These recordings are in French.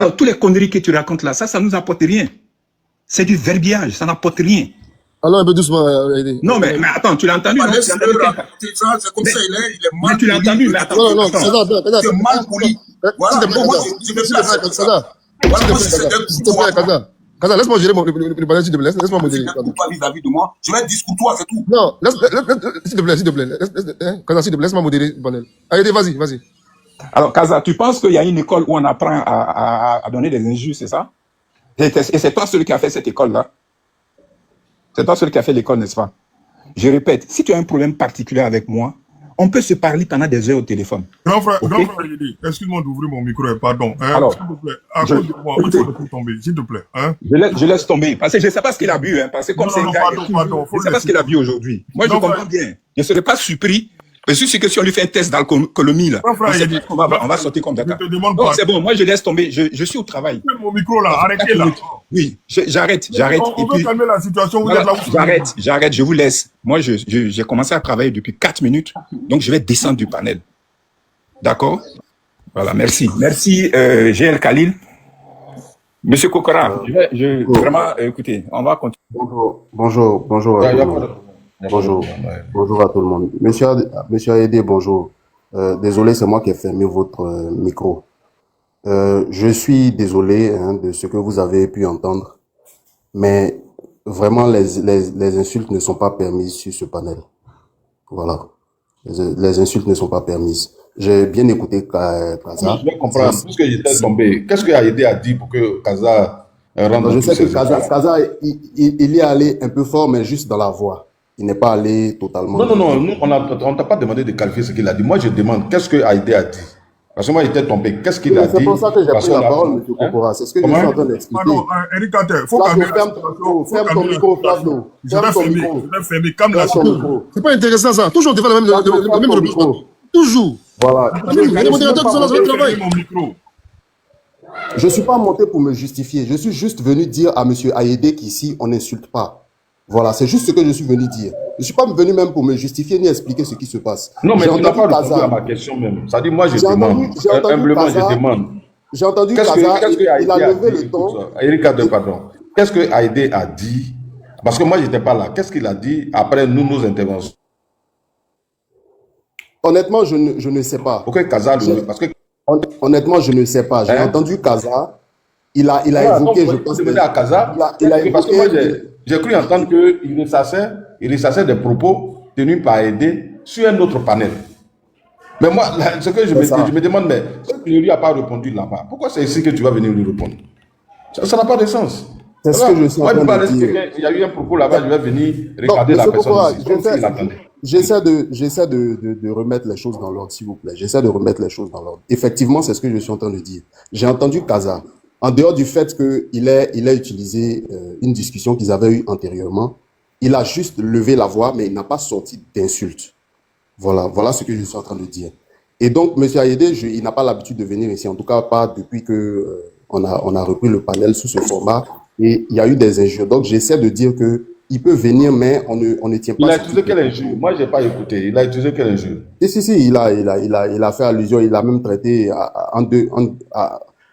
Alors, tous les conneries que tu racontes là, ça nous apporte rien. C'est du verbiage, ça n'apporte rien. Alors un peu doucement, Non, mais attends, tu l'as entendu, non? C'est comme ça, il est mal poli. Mais tu l'as entendu, mais attends. Non, Kaza, c'est mal poli. Voilà, bon, moi, je vais faire ça. Voilà, moi, c'est s'il te plaît, Kaza, laisse-moi gérer le panel, s'il te plaît. Laisse-moi modérer. pas vis-à-vis de moi. Je vais être discourtois, c'est tout. Non, s'il te plaît. Kaza, s'il te plaît, laisse-moi modérer le panel. Allez, vas-y. Alors, Kaza, tu penses qu'il y a une école où on apprend à donner des injures, c'est ça? Et c'est toi celui qui a fait cette école-là? C'est toi celui qui a fait l'école, n'est-ce pas? Je répète, si tu as un problème particulier avec moi, on peut se parler pendant des heures au téléphone. Grand frère, Okay? excuse-moi d'ouvrir mon micro, pardon. Alors, s'il te plaît, à cause de moi, il faut laisser tomber, s'il te plaît. Hein? je laisse tomber, parce que je ne sais pas ce qu'il a bu, hein, parce que comme c'est un gars, pardon, je ne sais pas ce qu'il a bu aujourd'hui. Moi, je comprends bien. Je ne serais pas surpris. Mais je suis que si on lui fait un test d'alcoolémie, là, on va sortir comme Dakar. Non, c'est bon, moi je laisse tomber, je suis au travail. Mon micro là, arrêtez là. Oui, j'arrête. On veut calmer la situation, vous êtes là où j'arrête, je vous laisse. Moi, j'ai commencé à travailler depuis 4 minutes, donc je vais descendre du panel. D'accord? Voilà, merci. Merci, GL Khalil. Monsieur Kokora, vraiment, écoutez, on va continuer. Bonjour à tout le monde. Monsieur Aïdé, bonjour. Désolé, c'est moi qui ai fermé votre micro. Je suis désolé de ce que vous avez pu entendre, mais vraiment les insultes ne sont pas permises sur ce panel. Voilà. Les insultes ne sont pas permises. J'ai bien écouté Kaza. Je vais comprendre. Puisque j'étais tombé, qu'est-ce que Aïdé a dit pour que Kaza rentre? Je sais que Kaza, il est allé un peu fort, mais juste dans la voix. Il n'est pas allé totalement. Non, nous, on t'a pas demandé de qualifier ce qu'il a dit. Moi, je demande, qu'est-ce que Aïdé a dit? Parce que moi, j'étais tombé. Qu'est-ce qu'il a dit? C'est pour ça que j'ai pris la parole, M. Kokora. C'est ce que je suis en train d'expliquer. Pardon, Eric Ater, faut calmer la situation. Ferme ton micro, Flavio. Je vais fermer, calme la situation. C'est pas intéressant ça. Toujours on défend le même reproche. Toujours. Voilà. Les modérateurs qui sont là sur le travail. Je ne suis pas monté pour me justifier. Je suis juste venu dire à M. Aïdé qu'ici, on n'insulte pas. Voilà, c'est juste ce que je suis venu dire. Je ne suis pas venu même pour me justifier ni expliquer ce qui se passe. Non, mais tu n'as pas répondu à ma question même. Ça dit, moi, je demande. Humblement, je demande. J'ai entendu Kaza, il a levé le ton. Eric Ader, pardon. Qu'est-ce que Aïdé a dit? Parce que moi, je n'étais pas là. Qu'est-ce qu'il a dit après nos interventions? Honnêtement, je ne sais pas. Ok, Kaza, parce que... Honnêtement, je ne sais pas. J'ai entendu Kaza. Il a évoqué, je pense. À Kaza, parce que moi, j'ai cru entendre qu'il ressassait des propos tenus par Aïdé sur un autre panel. Mais moi, ce que je me demande, mais il ne lui a pas répondu là-bas. Pourquoi c'est ici que tu vas venir lui répondre? Ça n'a pas de sens. C'est ce que je suis en train de dire. Il y a eu un propos là-bas, je vais venir regarder la personne ici. J'essaie de remettre les choses dans l'ordre, s'il vous plaît. J'essaie de remettre les choses dans l'ordre. Effectivement, c'est ce que je suis en train de dire. J'ai entendu Kaza. En dehors du fait qu'il ait utilisé une discussion qu'ils avaient eue antérieurement, il a juste levé la voix, mais il n'a pas sorti d'insultes. Voilà ce que je suis en train de dire. Et donc, M. Aïdé, il n'a pas l'habitude de venir ici, en tout cas pas depuis que on a repris le panel sous ce format, et il y a eu des injures. Donc, j'essaie de dire que il peut venir, mais on ne tient pas. Il a utilisé quelle injure? Moi, je n'ai pas écouté. Il a utilisé quelle injure? Si, il a fait allusion, il a même traité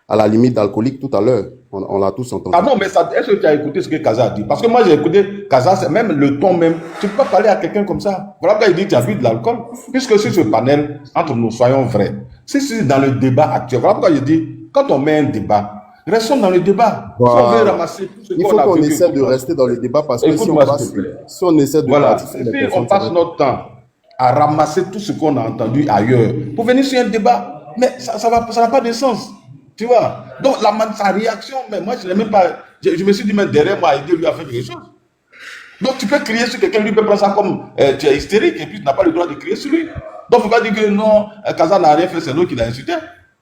à la limite d'alcoolique tout à l'heure. On l'a tous entendu. Ah non, mais est-ce que tu as écouté ce que Kaza a dit? Parce que moi, j'ai écouté Kaza, c'est même le ton même. Tu ne peux pas parler à quelqu'un comme ça. Voilà pourquoi il dit que tu as bu de l'alcool. Puisque sur ce panel, entre nous, soyons vrais. Si c'est dans le débat actuel, voilà pourquoi je dis, quand on met un débat, restons dans le débat. Voilà. Si on veut ramasser tout ce il faut qu'on essaie de rester dans le débat parce que si on essaie de on passe notre temps à ramasser tout ce qu'on a entendu ailleurs pour venir sur un débat, mais ça n'a pas de sens. Tu vois? Donc, sa réaction, mais moi, je n'ai même pas. Je me suis dit, mais derrière moi, Aïdé lui a fait quelque chose. Donc, tu peux crier sur quelqu'un, lui peut prendre ça comme tu es hystérique et puis tu n'as pas le droit de crier sur lui. Donc, il ne faut pas dire que non, Kaza n'a rien fait, c'est l'autre qui l'a insulté.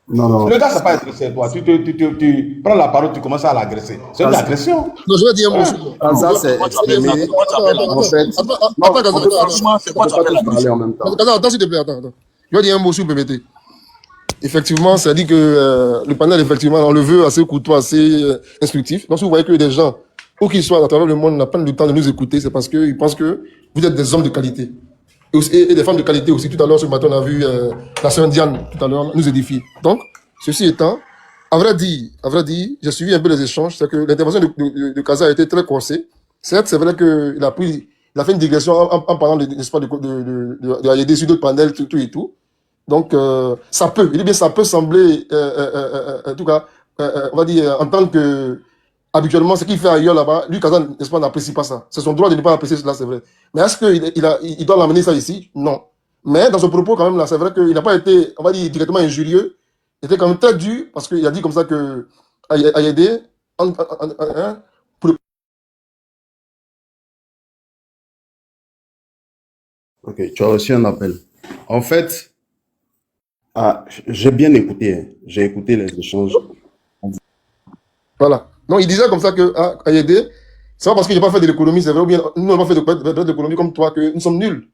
Non. Le gars, ça n'a pas été toi. Tu prends la parole, tu commences à l'agresser. C'est une agression. Non, je vais dire un mot. Kaza s'est exprimé. En fait, attends, s'il te plaît, attends. Je vais dire un mot, si vous permettez. Effectivement, ça dit que le panel, effectivement, on le veut assez courtois, assez instructif. Donc, si vous voyez que des gens, où qu'ils soient à travers le monde, n'ont pas le temps de nous écouter, c'est parce qu'ils pensent que vous êtes des hommes de qualité. Et des femmes de qualité aussi. Tout à l'heure, ce matin, on a vu la sœur Diane, tout à l'heure, nous édifier. Donc, ceci étant, À vrai dire, j'ai suivi un peu les échanges. C'est que l'intervention de Kaza a été très corsée. Certes, c'est vrai qu'il a fait une digression en parlant n'est-ce pas, de AED sur d'autres panels, tout et tout. Donc, ça peut, il dit bien, ça peut sembler, en tout cas, on va dire, entendre que, habituellement, ce qu'il fait ailleurs là-bas, lui, Kazan, n'est-ce pas, n'apprécie pas ça. C'est son droit de ne pas apprécier cela, c'est vrai. Mais est-ce qu'il doit l'amener ça ici? Non. Mais dans son propos, quand même, là, c'est vrai qu'il n'a pas été, on va dire, directement injurieux. Il était quand même très dur, parce qu'il a dit comme ça que Ayede, hein, pour le... Ok, tu as reçu un appel. En fait, j'ai bien écouté, hein. J'ai écouté les échanges. Voilà. Donc, il disait comme ça que Ayede, c'est pas parce que j'ai pas fait de l'économie, c'est vrai, ou bien nous n'avons pas fait de l'économie comme toi que nous sommes nuls.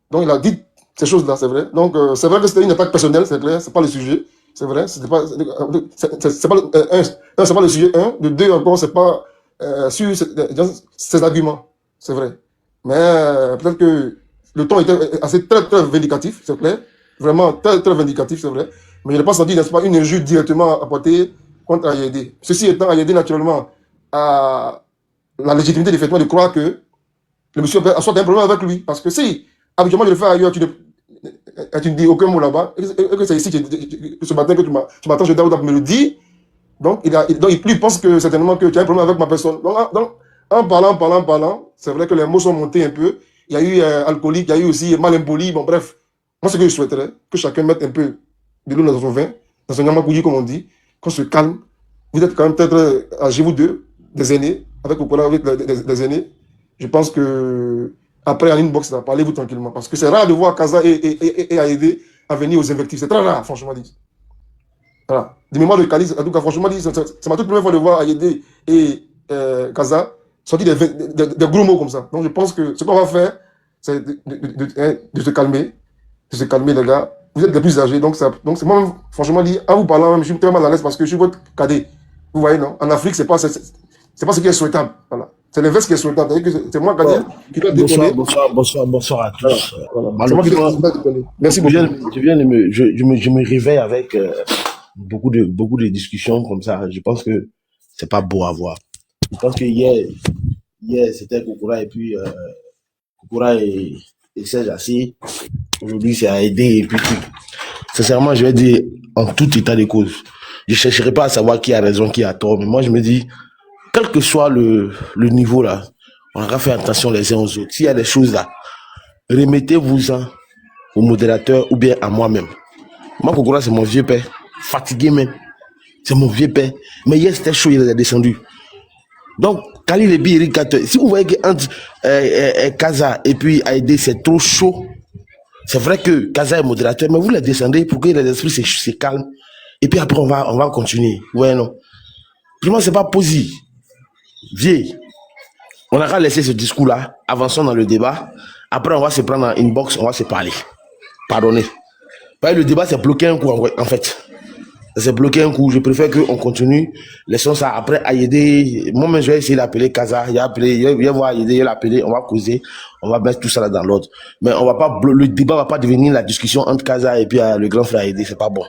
Donc, il a dit ces choses-là, c'est vrai. Donc, c'est vrai que c'était une attaque personnelle, c'est clair, c'est pas le sujet. C'est vrai, c'est pas le sujet, un. De deux, encore, c'est pas sur ces arguments. C'est vrai. Mais peut-être que le ton était assez très, très vindicatif, c'est clair. Vraiment très, très vindicatif, c'est vrai. Mais je n'ai pas senti, n'est-ce pas, une injure directement apportée contre Ayede. Ceci étant, Ayede, naturellement, a la légitimité, effectivement, de croire que le monsieur a soit un problème avec lui. Parce que si, habituellement, je le fais ailleurs, tu ne dis aucun mot là-bas, et que c'est ici que ce matin que tu m'attends, je dois me le dire. Donc, il pense que certainement que tu as un problème avec ma personne. Donc, en parlant, c'est vrai que les mots sont montés un peu. Il y a eu alcoolique, il y a eu aussi mal impoli. Bon, bref, moi, ce que je souhaiterais, que chacun mette un peu de l'eau dans son vin, dans son yamakoudi, comme on dit, qu'on se calme. Vous êtes quand même peut-être âgés, vous deux, des aînés, avec des aînés. Je pense que après, en inbox, là, parlez-vous tranquillement. Parce que c'est rare de voir Kaza et Ayede à venir aux invectives. C'est très rare, franchement dit. Voilà. Du mémoire de Kali, en tout cas, franchement dit, c'est ma toute première fois de voir Ayede et Kaza sortir des gros mots comme ça. Donc je pense que ce qu'on va faire, c'est de se calmer. De se calmer, les gars. Vous êtes les plus âgés. Donc c'est moi, franchement dit, en vous parlant, je suis très mal à l'aise parce que je suis votre cadet. Vous voyez, non? En Afrique, c'est pas ce qui est souhaitable. Voilà. C'est l'inverse qui est souhaitable. C'est moi, cadet, qui dois déconner. Bonsoir à tous. Voilà. C'est moi qui dois déconner. Merci beaucoup. Je me réveille avec beaucoup de discussions comme ça. Je pense que c'est pas beau à voir. Je pense que hier c'était Kokora et puis Kokora et Serge Assis. Aujourd'hui, c'est Ayede et puis tout. Sincèrement, je vais dire en tout état de cause. Je chercherai pas à savoir qui a raison, qui a tort, mais moi je me dis, quel que soit le niveau là, on aura fait attention les uns aux autres. S'il y a des choses là, remettez-vous-en au modérateur ou bien à moi-même. Moi, Kokora, c'est mon vieux père, fatigué même. C'est mon vieux père. Mais hier, c'était chaud, il est descendu. Donc, Kali Lebi, Eric Kate, si vous voyez qu'entre Kaza et puis Ayede, c'est trop chaud, c'est vrai que Kaza est modérateur, mais vous les descendez pour que les esprits se calment. Et puis après, on va continuer. Ouais, non. Vraiment, c'est pas possible. Vieille. On a qu'à laisser ce discours-là. Avançons dans le débat. Après, on va se prendre en inbox, on va se parler. Pardonnez. Le débat, c'est bloqué un coup, en fait. C'est bloqué un coup. Je préfère qu'on continue. Laissons ça. Après, Ayede, moi-même, je vais essayer d'appeler Kaza. Je vais voir Ayede, je vais l'appeler. On va causer. On va mettre tout ça là dans l'ordre. Mais on va pas, le débat va pas devenir la discussion entre Kaza et puis le grand frère Ayede. C'est pas bon.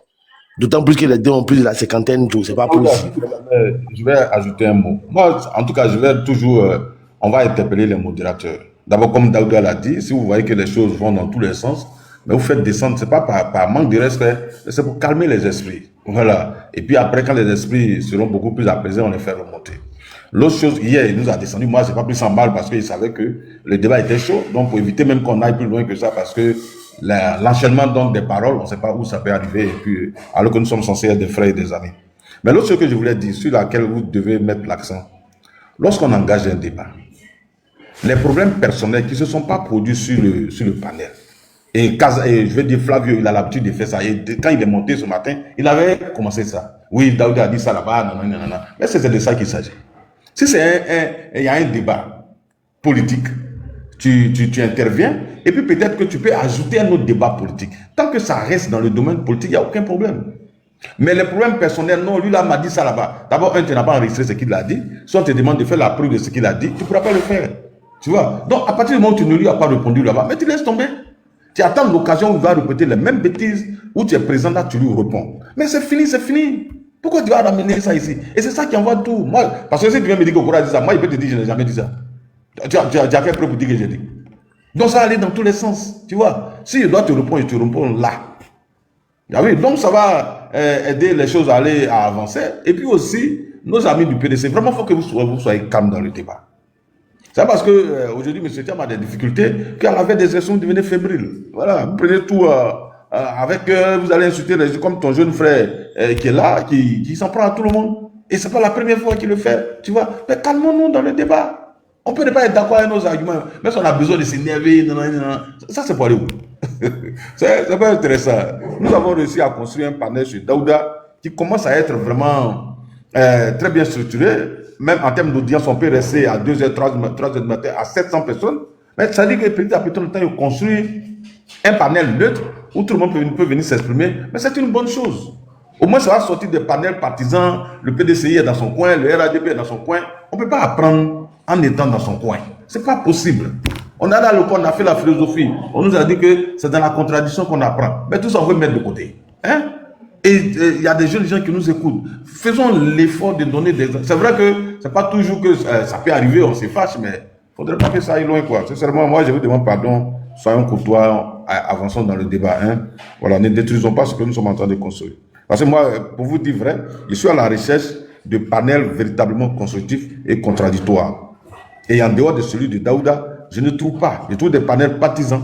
D'autant plus que les deux ont plus de la cinquantaine, c'est pas possible. Je vais ajouter un mot. Moi, en tout cas, je vais toujours, on va interpeller les modérateurs. D'abord, comme Daouda l'a dit, si vous voyez que les choses vont dans tous les sens, mais vous faites descendre, c'est pas par manque de respect, c'est pour calmer les esprits. Voilà. Et puis après, quand les esprits seront beaucoup plus apaisés, on les fait remonter. L'autre chose, hier, il nous a descendu. Moi, j'ai pas pris 100 balles parce qu'il savait que le débat était chaud. Donc, pour éviter même qu'on aille plus loin que ça, parce que l'enchaînement donc des paroles, on ne sait pas où ça peut arriver, et puis, alors que nous sommes censés être des frères et des amis. Mais l'autre chose que je voulais dire, sur laquelle vous devez mettre l'accent, lorsqu'on engage un débat, les problèmes personnels qui ne se sont pas produits sur le panel, et je vais dire Flavio, il a l'habitude de faire ça, et quand il est monté ce matin, il avait commencé ça. Oui, Daoud a dit ça là-bas, nanana. Mais c'est de ça qu'il s'agit. Si il y a un débat politique, tu interviens, et puis peut-être que tu peux ajouter un autre débat politique. Tant que ça reste dans le domaine politique, il n'y a aucun problème. Mais les problèmes personnels, non, lui là m'a dit ça là-bas. D'abord, tu n'as pas enregistré ce qu'il a dit, soit on te demande de faire la preuve de ce qu'il a dit, tu ne pourras pas le faire. Tu vois? Donc, à partir du moment où tu ne lui as pas répondu là-bas, mais tu laisses tomber. Tu attends l'occasion où il va répéter les mêmes bêtises, où tu es présent là, tu lui réponds. Mais c'est fini, c'est fini. Pourquoi tu vas ramener ça ici? Et c'est ça qui envoie tout. Moi, parce que si tu viens me dire que Kokora dit ça, moi, il peut te dire que je n'ai jamais dit ça. Tu as fait preuve pour dire que j'ai dit. Donc ça va aller dans tous les sens, tu vois. Si je dois te répondre, je te réponds là. Ah oui, donc ça va aider les choses à avancer. Et puis aussi, nos amis du PDC, vraiment, il faut que vous soyez calmes dans le débat. C'est parce que aujourd'hui, M. Thiam a des difficultés, qu'à la veille des élections, vous devenez fébrile. Voilà, vous prenez tout avec, vous allez insulter les gens comme ton jeune frère qui est là, qui s'en prend à tout le monde. Et c'est pas la première fois qu'il le fait, tu vois. Mais calmons-nous dans le débat. On peut ne pas être d'accord avec nos arguments, mais si on a besoin de s'énerver, ça c'est pour aller où? C'est pas intéressant. Nous avons réussi à construire un panel sur Daouda qui commence à être vraiment très bien structuré. Même en termes d'audience, on peut rester à 2h, 3h du matin à 700 personnes. Mais ça dit que petit à petit, on a construit un panel neutre où tout le monde peut venir s'exprimer. Mais c'est une bonne chose. Au moins, ça va sortir des panels partisans. Le PDCI est dans son coin, le RADP est dans son coin. On ne peut pas apprendre en étant dans son coin. Ce n'est pas possible. On a là le coin, on a fait la philosophie. On nous a dit que c'est dans la contradiction qu'on apprend. Mais tout ça, on veut mettre de côté. Hein? Et il y a des jeunes gens qui nous écoutent. Faisons l'effort de donner des... C'est vrai que c'est pas toujours que ça peut arriver, on se fâche, mais il ne faudrait pas que ça aille loin, quoi. Sincèrement, moi, je vous demande pardon. Soyons courtois, avançons dans le débat. Hein? Voilà, ne détruisons pas ce que nous sommes en train de construire. Parce que moi, pour vous dire vrai, je suis à la recherche de panels véritablement constructifs et contradictoires. Et en dehors de celui de Daouda, je ne trouve pas. Je trouve des panels partisans,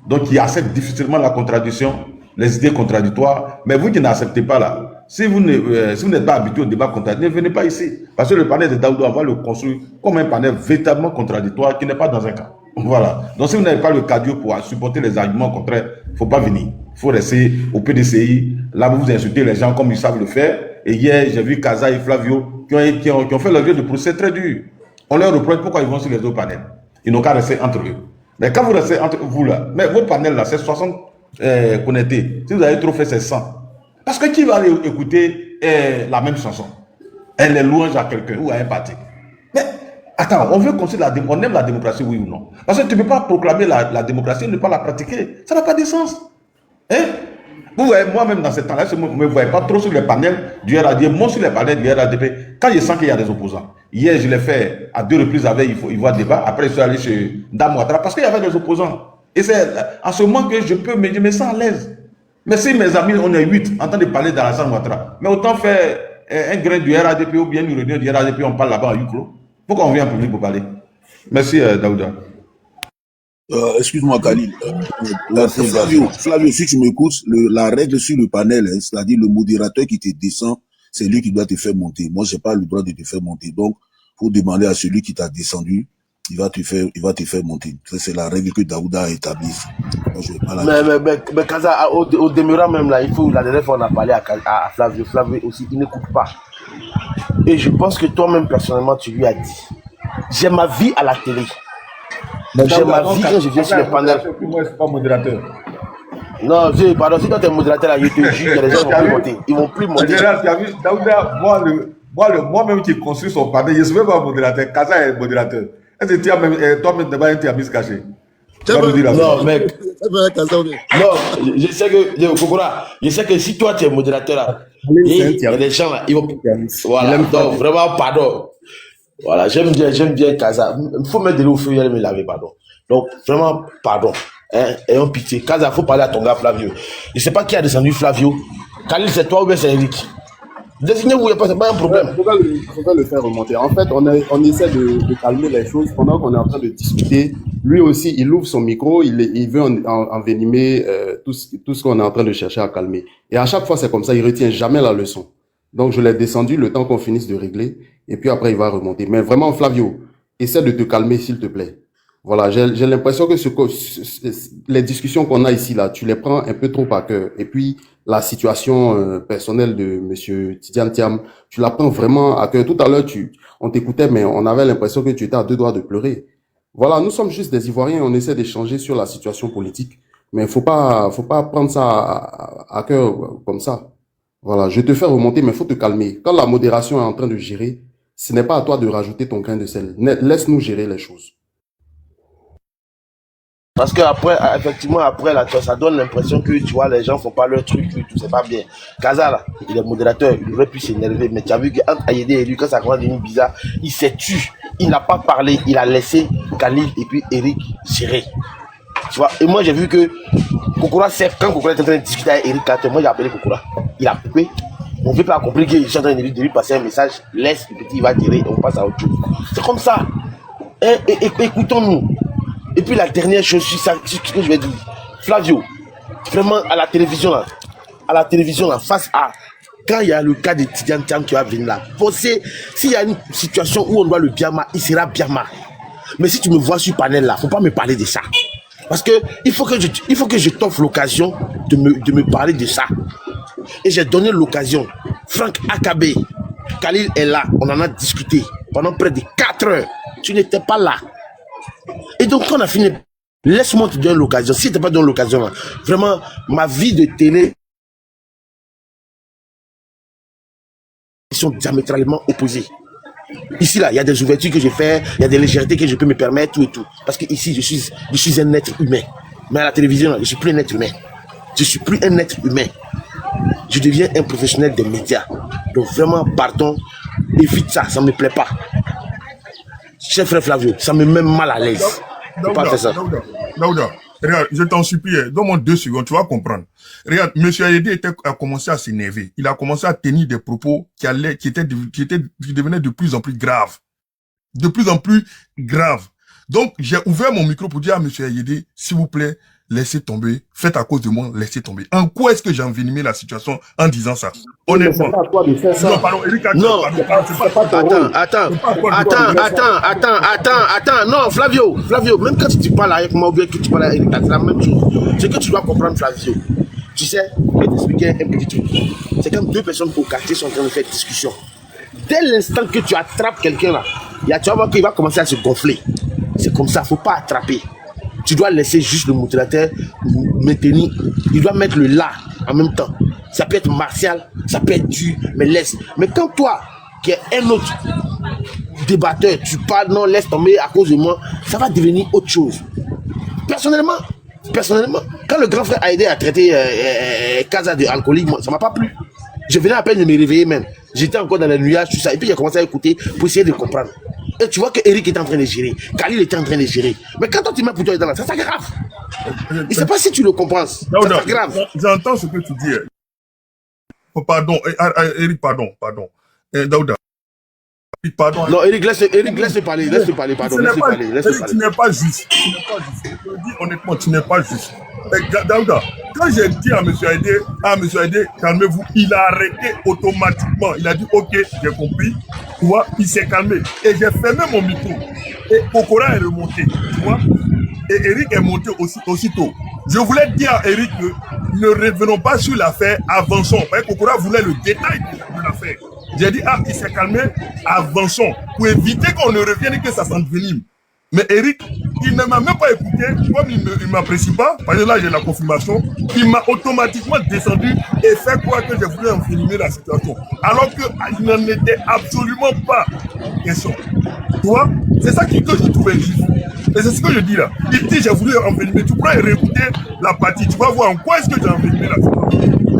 donc qui acceptent difficilement la contradiction, les idées contradictoires. Mais vous qui n'acceptez pas là, si vous n'êtes pas habitué au débat contradictoire, ne venez pas ici. Parce que le panel de Daouda, on va le construire comme un panel véritablement contradictoire qui n'est pas dans un cas. Voilà. Donc si vous n'avez pas le cardio pour supporter les arguments contraires, il ne faut pas venir. Il faut rester au PDCI. Là, vous insultez les gens comme ils savent le faire. Et hier, j'ai vu Kaza et Flavio qui ont fait l'objet de procès très durs. On leur reproche pourquoi ils vont sur les autres panels. Ils n'ont qu'à rester entre eux. Mais quand vous restez entre vous là, mais vos panels là, c'est 60 connectés. Si vous avez trop fait, c'est 100. Parce que qui va aller écouter la même chanson? Elle est louange à quelqu'un ou à un parti. Mais attends, on veut construire la démocratie. On aime la démocratie, oui ou non? Parce que tu ne peux pas proclamer la démocratie et ne pas la pratiquer. Ça n'a pas de sens. Hein? Vous voyez, moi-même dans ce temps-là, je ne me voyais pas trop sur les panels du RADP, moi sur les panels du RADP, quand je sens qu'il y a des opposants. Hier, je l'ai fait à 2 reprises avec Ivoire Débat, après je suis allé chez Dame Ouattara, parce qu'il y avait des opposants. Et c'est en ce moment que je me sens à l'aise. Mais si mes amis, on est 8 en train de parler dans la salle Ouattara, mais autant faire un grain du RADP ou bien une réunion du RADP, on parle là-bas à huis clos. Pourquoi on vient en public pour parler? Merci Daouda. Excuse-moi, Khalil. Flavio, si tu m'écoutes, la règle sur le panel, hein, c'est-à-dire le modérateur qui te descend, c'est lui qui doit te faire monter. Moi, j'ai pas le droit de te faire monter. Donc, faut demander à celui qui t'a descendu, il va te faire monter. C'est la règle que Daouda a établie. Moi, je vais pas mais Kaza, au demeurant même là, la dernière fois on a parlé à Flavio. Flavio aussi, il n'écoute pas. Et je pense que toi-même, personnellement, tu lui as dit, j'ai ma vie à la télé. J'ai ma vie quand je viens sur les panels. Moi, je ne suis pas modérateur. Non, pardon, si toi tu es modérateur, là, je te jure, les gens vont plus monter. Ils vont plus monter. Général, tu as vu, Daouda, moi-même qui ai construit son panel, je ne suis même pas modérateur. Kaza est modérateur. Est-ce que toi-même, tu n'as pas un Tiamis caché? Non, mec. Non, je sais que, Kokora, je sais que si toi tu es modérateur là, il y a des gens là, ils vont. Voilà, donc vraiment, pardon. Voilà, j'aime bien Kaza. Il faut mettre de l'eau au feu et me laver, pardon. Donc, vraiment, pardon. Hein, ayons pitié. Kaza, il faut parler à ton gars Flavio. Je ne sais pas qui a descendu Flavio. Khalil, c'est toi ou bien c'est Eric? Désignez-vous, il n'y a pas un problème. Il faudrait le faire remonter. En fait, on essaie de calmer les choses pendant qu'on est en train de discuter. Lui aussi, il ouvre son micro, il veut envenimer tout ce qu'on est en train de chercher à calmer. Et à chaque fois, c'est comme ça, il retient jamais la leçon. Donc, je l'ai descendu le temps qu'on finisse de régler. Et puis après, il va remonter. Mais vraiment, Flavio, essaie de te calmer, s'il te plaît. Voilà, j'ai l'impression que les discussions qu'on a ici, là, tu les prends un peu trop à cœur. Et puis, la situation personnelle de monsieur Tidiane Thiam, tu la prends vraiment à cœur. Tout à l'heure, on t'écoutait, mais on avait l'impression que tu étais à 2 doigts de pleurer. Voilà, nous sommes juste des Ivoiriens, on essaie d'échanger sur la situation politique. Mais faut pas prendre ça à cœur comme ça. Voilà, je te fais remonter, mais faut te calmer. Quand la modération est en train de gérer, ce n'est pas à toi de rajouter ton grain de sel. Laisse-nous gérer les choses. Parce que après, effectivement, après, là, ça donne l'impression que, tu vois, les gens font pas leur truc, tout c'est pas bien. Kaza, là, il est modérateur, il aurait pu s'énerver, mais tu as vu qu'entre Ayede et lui, quand ça commence à devenir bizarre, il s'est tué. Il n'a pas parlé, il a laissé Khalil et puis Eric gérer. Tu vois, et moi, j'ai vu que Kokora, quand Kokora est en train de discuter avec Eric Carter, moi, j'ai appelé Kokora. Il a coupé. Mon peuple a compris qu'il est en train de lui passer un message, laisse le petit, il va gérer, et on passe à autre chose. C'est comme ça. Écoutons-nous. Et puis la dernière chose, c'est ce que je vais dire. Flavio, vraiment à la télévision là, face à quand il y a le cas de Tidiane Thiam qui va venir là, s'il y a une situation où on doit le Biama, il sera Biama. Mais si tu me vois sur panel là, faut pas me parler de ça. Parce que il faut que je t'offre l'occasion de me parler de ça. Et j'ai donné l'occasion. Franck Akabe, Khalil est là, on en a discuté pendant près de 4 heures. Tu n'étais pas là. Et donc, quand on a fini, laisse-moi te donner l'occasion. Si tu n'as pas donné l'occasion, vraiment, ma vie de télé sont diamétralement opposées. Ici, là, il y a des ouvertures que je fais, il y a des légèretés que je peux me permettre, tout et tout. Parce que ici, je suis un être humain. Mais à la télévision, là, je ne suis plus un être humain. Je ne suis plus un être humain. Je deviens un professionnel des médias. Donc, vraiment, pardon, évite ça, ça ne me plaît pas. Cher frère Flavio, ça me met mal à l'aise. Daouda, regarde, je t'en supplie, donne-moi 2 secondes, tu vas comprendre. Regarde, M. Ayede a commencé à s'énerver. Il a commencé à tenir des propos qui devenaient de plus en plus graves. De plus en plus graves. Donc, j'ai ouvert mon micro pour dire à M. Ayede, s'il vous plaît, laissez tomber, faites à cause de moi, laissez tomber. En quoi est-ce que j'ai envenimé la situation en disant ça? Honnêtement. C'est pas à toi de faire ça. Non, pardon, Eric, non, attends, non, Flavio, même quand tu parles avec moi ou bien que tu parles avec Eric, c'est la même chose. Ce que tu dois comprendre, Flavio, tu sais, je vais t'expliquer un petit truc. C'est quand 2 personnes au quartier sont en train de faire discussion. Dès l'instant que tu attrapes quelqu'un là, tu vas voir qu'il va commencer à se gonfler. C'est comme ça, faut pas attraper. Tu dois laisser juste le modérateur maintenir. Il doit mettre le là en même temps. Ça peut être martial, ça peut être dur, mais laisse. Mais quand toi, qui es un autre débatteur, tu parles, non, laisse tomber à cause de moi, ça va devenir autre chose. Personnellement, quand le grand frère Ayede a traité Kaza de alcoolique, moi, ça m'a pas plu. Je venais à peine de me réveiller même. J'étais encore dans les nuages, tout ça. Et puis j'ai commencé à écouter pour essayer de comprendre. Et tu vois que Eric était en train de gérer, Khalil était en train de gérer. Mais quand toi tu mets pour toi dans la, ça c'est grave. Je ne sais pas si tu le comprends. Ça c'est grave. J'entends ce que tu dis. Oh, pardon, Eric, pardon. Daouda. Pardon. Non, Eric, laisse parler, pardon. Tu n'es pas juste. Je te dis honnêtement, tu n'es pas juste. Daouda, quand j'ai dit à M. Ayede, calmez-vous, il a arrêté automatiquement. Il a dit, ok, j'ai compris. Tu vois, il s'est calmé. Et j'ai fermé mon micro. Et Kokora est remonté. Tu vois. Et Eric est monté aussitôt. Je voulais dire à Eric que ne revenons pas sur l'affaire, avançons. Parce que Kokora voulait le détail de l'affaire. J'ai dit, il s'est calmé, avançons. Pour éviter qu'on ne revienne et que ça s'envenime. Mais Eric, il ne m'a même pas écouté. Comme il ne m'apprécie pas, parce que là j'ai la confirmation, il m'a automatiquement descendu et fait croire que j'ai voulu envenimer la situation. Alors qu'il n'en était absolument pas question. Tu vois, c'est ça que je trouve injuste. Et c'est ce que je dis là. Il dit j'ai voulu envenimer. Tu pourrais réécouter la partie. Tu vas voir en quoi est-ce que j'ai envenimé la situation.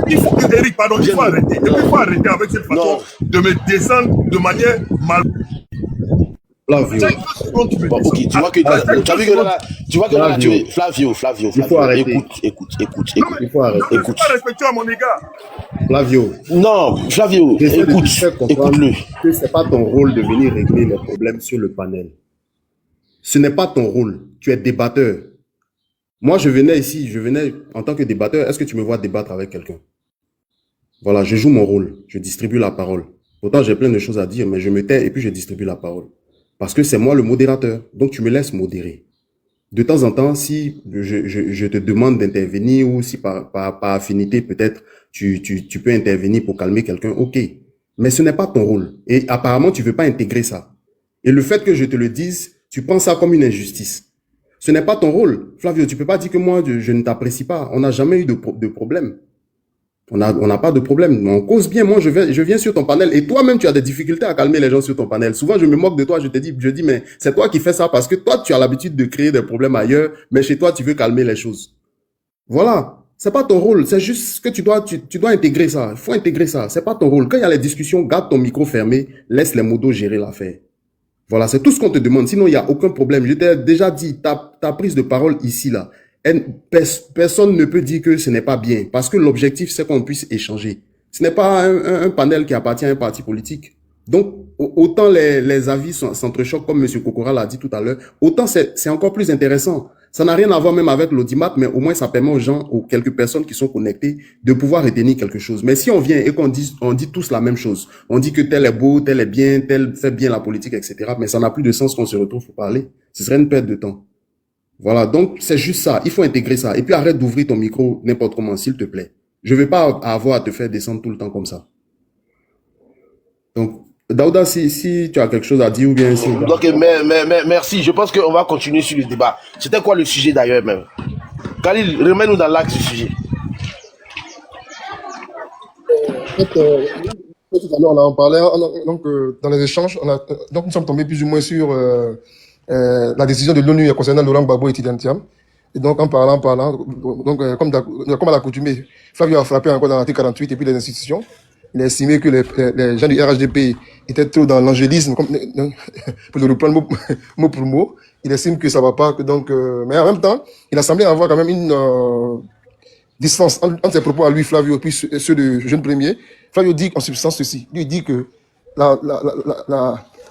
Il faut que Eric, pardon, il faut arrêter. Et puis il faut arrêter avec cette façon de me descendre de manière mal. Flavio. Ok, tu vois que là, tu es Flavio. Il faut arrêter. Écoute. Il faut arrêter. Écoute. Pas respectueux à mon égard. Flavio. Non, Flavio, écoute-le. Que c'est pas ton rôle de venir régler les problèmes sur le panel. Ce n'est pas ton rôle. Tu es débatteur. Moi, je venais en tant que débatteur. Est-ce que tu me vois débattre avec quelqu'un? Voilà, je joue mon rôle. Je distribue la parole. Pourtant, j'ai plein de choses à dire, mais je me tais et puis je distribue la parole. Parce que c'est moi le modérateur. Donc, tu me laisses modérer. De temps en temps, si je te demande d'intervenir ou si par affinité, peut-être, tu peux intervenir pour calmer quelqu'un, ok. Mais ce n'est pas ton rôle. Et apparemment, tu veux pas intégrer ça. Et le fait que je te le dise, tu prends ça comme une injustice. Ce n'est pas ton rôle. Flavio, tu peux pas dire que moi, je ne t'apprécie pas. On n'a jamais eu de problème. On n'a pas de problème. On cause bien. Moi, je viens sur ton panel. Et toi-même, tu as des difficultés à calmer les gens sur ton panel. Souvent, je me moque de toi. Je dis, mais c'est toi qui fais ça parce que toi, tu as l'habitude de créer des problèmes ailleurs. Mais chez toi, tu veux calmer les choses. Voilà. C'est pas ton rôle. C'est juste que tu dois intégrer ça. Il faut intégrer ça. C'est pas ton rôle. Quand il y a les discussions, garde ton micro fermé. Laisse les modos gérer l'affaire. Voilà. C'est tout ce qu'on te demande. Sinon, il n'y a aucun problème. Je t'ai déjà dit, ta prise de parole ici, là. Personne ne peut dire que ce n'est pas bien, parce que l'objectif, c'est qu'on puisse échanger. Ce n'est pas un panel qui appartient à un parti politique. Donc, autant les avis s'entrechoquent, comme M. Kokora l'a dit tout à l'heure, autant c'est encore plus intéressant. Ça n'a rien à voir même avec l'audimat, mais au moins ça permet aux gens, aux quelques personnes qui sont connectées, de pouvoir retenir quelque chose. Mais si on vient et qu'on dit tous la même chose, on dit que tel est beau, tel est bien, tel fait bien la politique, etc., mais ça n'a plus de sens qu'on se retrouve pour parler. Ce serait une perte de temps. Voilà, donc c'est juste ça. Il faut intégrer ça. Et puis arrête d'ouvrir ton micro n'importe comment, s'il te plaît. Je vais pas avoir à te faire descendre tout le temps comme ça. Donc, Daouda, si tu as quelque chose à dire ou bien... Si... Donc, merci. Je pense qu'on va continuer sur le débat. C'était quoi le sujet d'ailleurs même? Khalil, remets-nous dans l'axe du sujet. En fait, tout à l'heure, on en parlait, donc, dans les échanges, donc nous sommes tombés plus ou moins sur la décision de l'ONU concernant Laurent Gbagbo et Tidiane Thiam. Et donc, en parlant, donc, comme à l'accoutumée, Flavio a frappé encore dans l'article 48 et puis les institutions. Il a estimé que les gens du RHDP étaient trop dans l'angélisme, pour le reprendre mot pour mot. Il estime que ça va pas, donc, mais en même temps, il a semblé avoir quand même une distance entre ses propos à lui, Flavio, et puis ceux de Jeune Premier. Flavio dit en substance ceci. Lui, il dit que la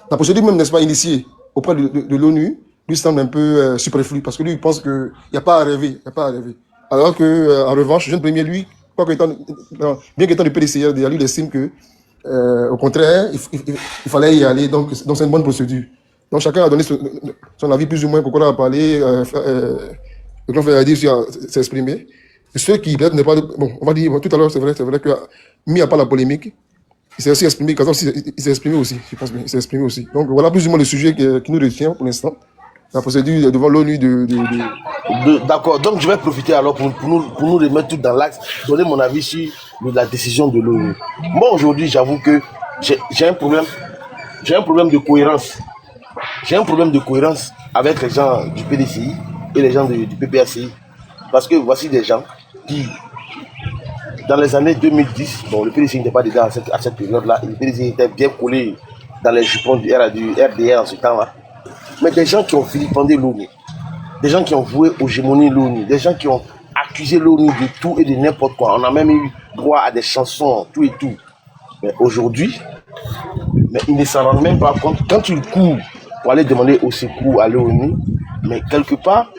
procédure même, n'est-ce pas, initiée auprès de l'ONU, lui semble un peu superflu, parce que lui, il pense qu'il n'y a pas à rêver, Alors que, en revanche, Jeune Premier, lui, bien qu'étant du PDCR, lui, il estime que, au contraire, il fallait y aller, donc c'est une bonne procédure. Donc chacun a donné son avis plus ou moins, pourquoi on a parlé, le grand frère a dit, s'est exprimé. Et ceux qui, peut-être, n'est pas, bon, on va dire, tout à l'heure, c'est vrai que, mis à part la polémique, il s'est aussi exprimé, il s'est exprimé aussi, je pense bien, il s'est exprimé aussi. Donc voilà plus ou moins le sujet qui nous retient pour l'instant. La procédure devant l'ONU D'accord, donc je vais profiter alors pour nous remettre tout dans l'axe, donner mon avis sur la décision de l'ONU. Moi aujourd'hui, j'avoue que j'ai un problème de cohérence. J'ai un problème de cohérence avec les gens du PDCI et les gens du PPACI. Parce que voici des gens qui, dans les années 2010, bon, le PDCI n'était pas dedans à cette période-là, le PDCI était bien collé dans les jupons du RDR en ce temps-là. Mais des gens qui ont vilipendé l'ONU, des gens qui ont voué aux gémonies l'ONU, des gens qui ont accusé l'ONU de tout et de n'importe quoi. On a même eu droit à des chansons, tout et tout. Mais aujourd'hui, ils ne s'en rendent même pas compte. Quand tu cours pour aller demander au secours à l'ONU, mais quelque part,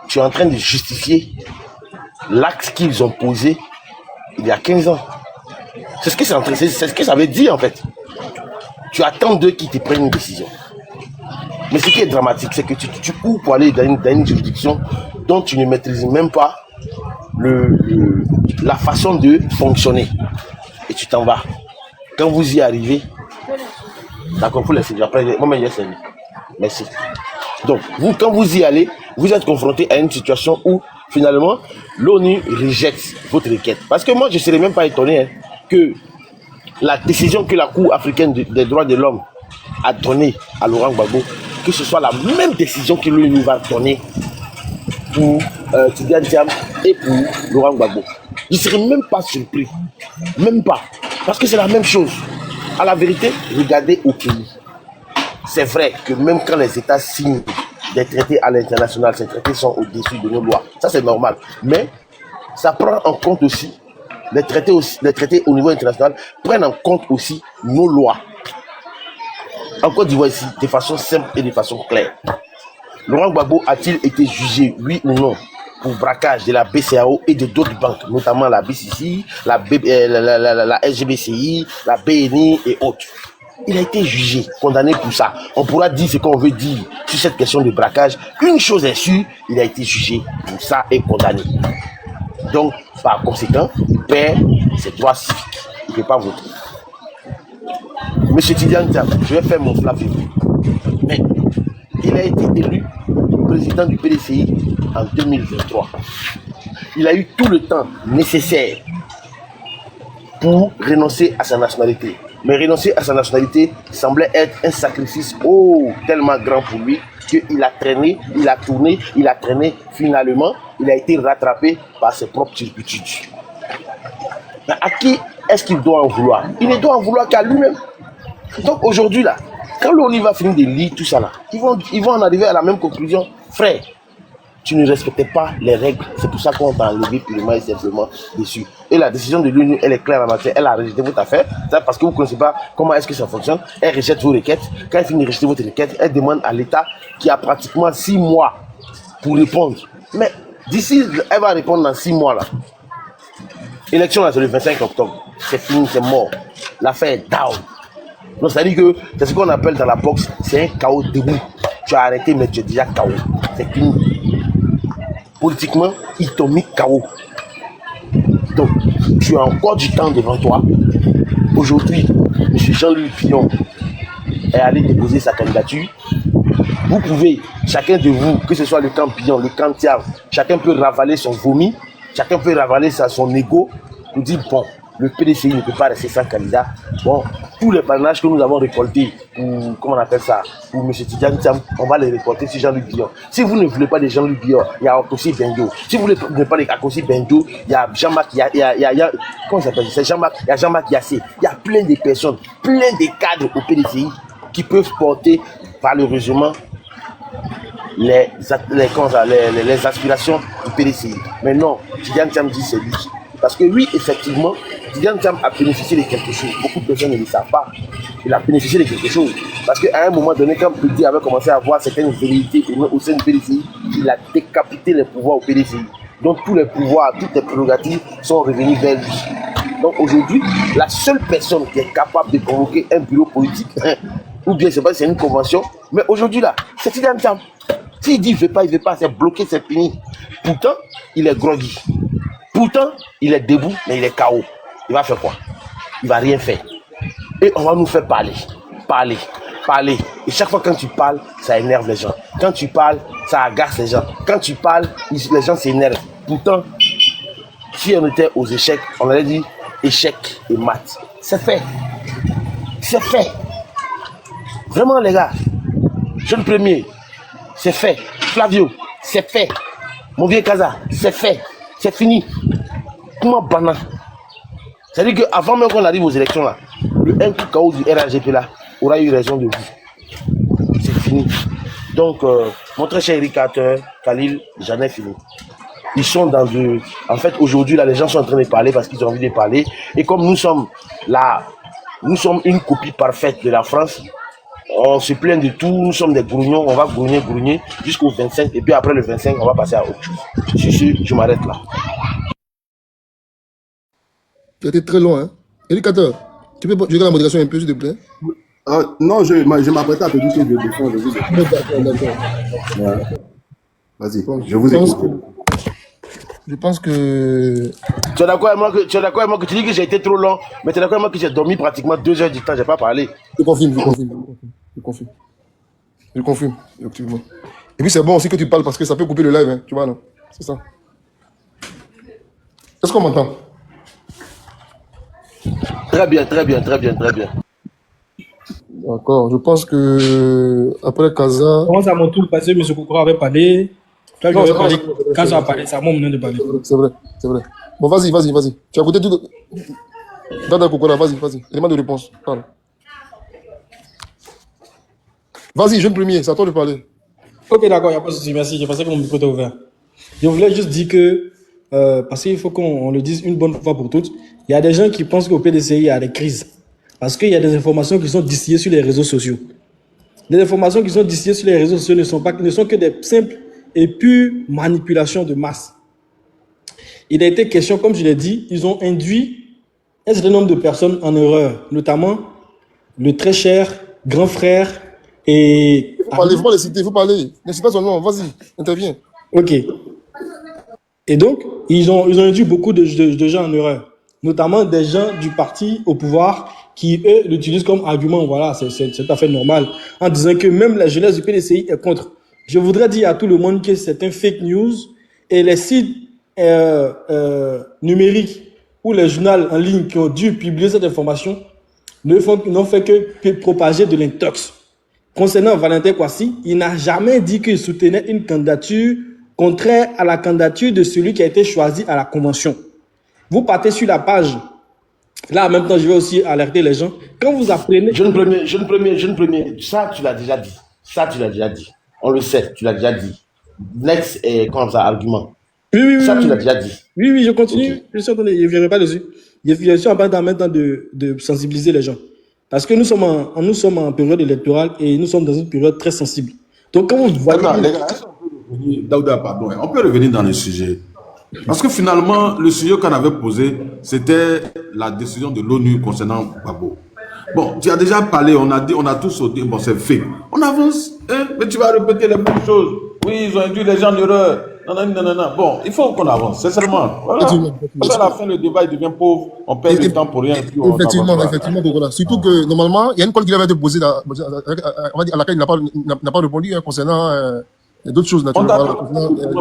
tu es en train de justifier l'acte qu'ils ont posé il y a 15 ans. C'est ce que ça veut dire en fait. Tu attends d'eux qu'ils te prennent une décision. Mais ce qui est dramatique, c'est que tu cours pour aller dans une juridiction dont tu ne maîtrises même pas la façon de fonctionner. Et tu t'en vas. Quand vous y arrivez, d'accord, il faut laisser. Après, moi-même, j'ai servi. Merci. Donc, quand vous y allez, vous êtes confronté à une situation où, finalement, l'ONU rejette votre requête. Parce que moi, je ne serais même pas étonné que la décision que la Cour africaine des droits de l'homme a donnée à Laurent Gbagbo, que ce soit la même décision que l'ONU va donner pour Tidiane Thiam et pour Laurent Gbagbo. Je ne serais même pas surpris. Même pas. Parce que c'est la même chose. À la vérité, regardez au pays. C'est vrai que même quand les États signent des traités à l'international, ces traités sont au-dessus de nos lois. Ça, c'est normal. Mais ça prend en compte aussi, les traités au niveau international prennent en compte aussi nos lois. En Côte d'Ivoire ici, de façon simple et de façon claire. Laurent Gbagbo a-t-il été jugé, oui ou non, pour braquage de la BCAO et de d'autres banques, notamment la BCC, la SGBCI, la BNI et autres? Il a été jugé, condamné pour ça. On pourra dire ce qu'on veut dire sur cette question de braquage. Une chose est sûre, il a été jugé pour ça et condamné. Donc, par conséquent, il perd ses droits civiques. Il ne peut pas voter. Monsieur Tidiane Thiam, je vais faire mon Flavio. Mais il a été élu président du PDCI en 2023. Il a eu tout le temps nécessaire pour renoncer à sa nationalité. Mais renoncer à sa nationalité semblait être un sacrifice tellement grand pour lui qu'il a traîné, il a tourné, il a traîné. Finalement, il a été rattrapé par ses propres turpitudes. Mais à qui est-ce qu'il doit en vouloir? Il ne doit en vouloir qu'à lui-même. Donc aujourd'hui, là, quand l'ONU va finir de lire tout ça, là, ils vont en arriver à la même conclusion. Frère, tu ne respectais pas les règles. C'est pour ça qu'on t'a enlevé purement et simplement dessus. Et la décision de l'ONU, elle est claire en matière. Elle a rejeté votre affaire. Ça, parce que vous ne connaissez pas comment est-ce que ça fonctionne. Elle rejette vos requêtes. Quand elle finit de rejeter votre requête, elle demande à l'État qui a pratiquement 6 mois pour répondre. Mais d'ici, elle va répondre dans 6 mois là. Élection là, c'est le 25 octobre. C'est fini, c'est mort. L'affaire est down. Donc, c'est-à-dire que c'est ce qu'on appelle dans la boxe, c'est un chaos debout. Tu as arrêté, mais tu es déjà chaos. C'est fini. Politiquement, ils t'ont mis chaos. Donc, tu as encore du temps devant toi. Aujourd'hui, M. Jean-Louis Billon est allé déposer sa candidature. Vous pouvez, chacun de vous, que ce soit le camp Billon, le camp Thiam, chacun peut ravaler son vomi, chacun peut ravaler son ego pour dire, bon, le PDCI ne peut pas rester sans candidat. Bon, tous les parrainages que nous avons récoltés pour, comment on appelle ça, pour M. Tidjane Thiam, on va les récolter sur Jean-Luc Billon. Si vous ne voulez pas de Jean-Luc Billon, il y a Akossi Benjo. Si vous ne voulez pas de Akossi Benjo, il y a Jean-Marc, il y a comment ça s'appelle? C'est Jean-Marc, il y a Jean-Marc Yassé. Il y a plein de personnes, plein de cadres au PDCI qui peuvent porter malheureusement les aspirations du PDCI. Mais non, Tidjane Thiam dit c'est lui. Parce que oui, effectivement, Tidjane Thiam a bénéficié de quelque chose. Beaucoup de personnes ne le savent pas. Il a bénéficié de quelque chose. Parce qu'à un moment donné, quand Petit avait commencé à avoir certaines velléités au sein du PDCI, il a décapité les pouvoirs au PDCI. Donc tous les pouvoirs, toutes les prérogatives sont revenus vers lui. Donc aujourd'hui, la seule personne qui est capable de convoquer un bureau politique, ou bien c'est une convention, mais aujourd'hui là, c'est Tidjane Thiam. S'il dit il ne veut pas, c'est bloqué, c'est fini. Pourtant, il est groggy. Pourtant, il est debout, mais il est KO. Il va faire quoi? Il va rien faire. Et on va nous faire parler. Et chaque fois quand tu parles, ça énerve les gens. Quand tu parles, ça agace les gens. Quand tu parles, les gens s'énervent. Pourtant, si on était aux échecs, on allait dire échec et maths. C'est fait. C'est fait. Vraiment, les gars. Jeune premier, c'est fait. Flavio, c'est fait. Mon vieux Kaza, c'est fait. C'est fini. Comment banal? C'est-à-dire qu'avant même qu'on arrive aux élections là, le 1 KO du RAGP là aura eu raison de vous. C'est fini. Donc, mon très cher Eric Carter, Khalil, j'en ai fini. Ils sont dans de... En fait, aujourd'hui, là, les gens sont en train de parler parce qu'ils ont envie de parler. Et comme nous sommes là, nous sommes une copie parfaite de la France, on se plaint de tout, nous sommes des grognons, on va grogner jusqu'au 25. Et puis après le 25, on va passer à autre chose. Sur ce, je m'arrête là. Tu as été très long, hein. Éducateur, tu peux gérer la modération un peu, s'il te plaît? Non, je m'apprêtais à te dire que je défends. D'accord. Ouais. Vas-y, je vous écoute. Je pense que... Tu es d'accord avec moi que tu dis que j'ai été trop long, mais tu es d'accord avec moi que j'ai dormi pratiquement 2 heures du temps, j'ai pas parlé. Je confirme, effectivement. Et puis c'est bon aussi que tu parles parce que ça peut couper le live, hein, tu vois, non? C'est ça. Est-ce qu'on m'entend? Très bien. D'accord, je pense que après Kaza... Comment ça mon tour passé, M. Koukora avait parlé. Quand ça a parlé, c'est à moi de parler. C'est vrai. Bon, vas-y. Tu as écouté tout. Dada Koukora, vas-y. Élément de réponse. Parle. Vas-y, jeune premier, c'est à toi de parler. Ok, d'accord, il n'y a pas de souci, merci. Je pensais que mon micro était ouvert. Je voulais juste dire que, parce qu'il faut qu'on le dise une bonne fois pour toutes, il y a des gens qui pensent qu'au PDCI, il y a des crises. Parce qu'il y a des informations qui sont distillées sur les réseaux sociaux. Les informations qui sont distillées sur les réseaux sociaux ne sont que des simples et pures manipulations de masse. Il a été question, comme je l'ai dit, ils ont induit un certain nombre de personnes en erreur, notamment le très cher grand frère et... Il faut pas les citer, il faut parler. Ne cite pas son nom, vas-y, interviens. Ok. Et donc, ils ont induit beaucoup de gens en erreur, notamment des gens du parti au pouvoir qui, eux, l'utilisent comme argument. Voilà, c'est tout à fait normal, en disant que même la jeunesse du PDCI est contre. Je voudrais dire à tout le monde que c'est un fake news et les sites numériques ou les journaux en ligne qui ont dû publier cette information n'ont fait que propager de l'intox. Concernant Valentin Kwasi, il n'a jamais dit qu'il soutenait une candidature contraire à la candidature de celui qui a été choisi à la convention. Vous partez sur la page. Là, en même temps, je vais aussi alerter les gens. Quand vous apprenez... Jeune premier, ça, tu l'as déjà dit. Ça, tu l'as déjà dit. On le sait, tu l'as déjà dit. Next, comment ça, argument. Oui, ça, tu l'as déjà dit. Oui, je continue. Okay. Je suis en train de... Je ne viendrai pas dessus. Je suis en train même temps de sensibiliser les gens. Parce que nous sommes en période électorale et nous sommes dans une période très sensible. Donc, quand vous voyez... Attends, les gars, Daouda, pardon, on peut revenir dans le sujet. Parce que finalement, le sujet qu'on avait posé, c'était la décision de l'ONU concernant Gbagbo. Bon, tu as déjà parlé, on a tous sauté, bon, c'est fait. On avance, hein, mais tu vas répéter les mêmes choses. Oui, ils ont induit les gens en erreur. Non. Bon, il faut qu'on avance, sincèrement. Voilà. À la fin, le débat il devient pauvre, on perd du temps pour rien. Puis effectivement, voilà. Surtout que normalement, il y a une colle qui avait été posée, à laquelle il n'a pas répondu concernant d'autres choses naturelles.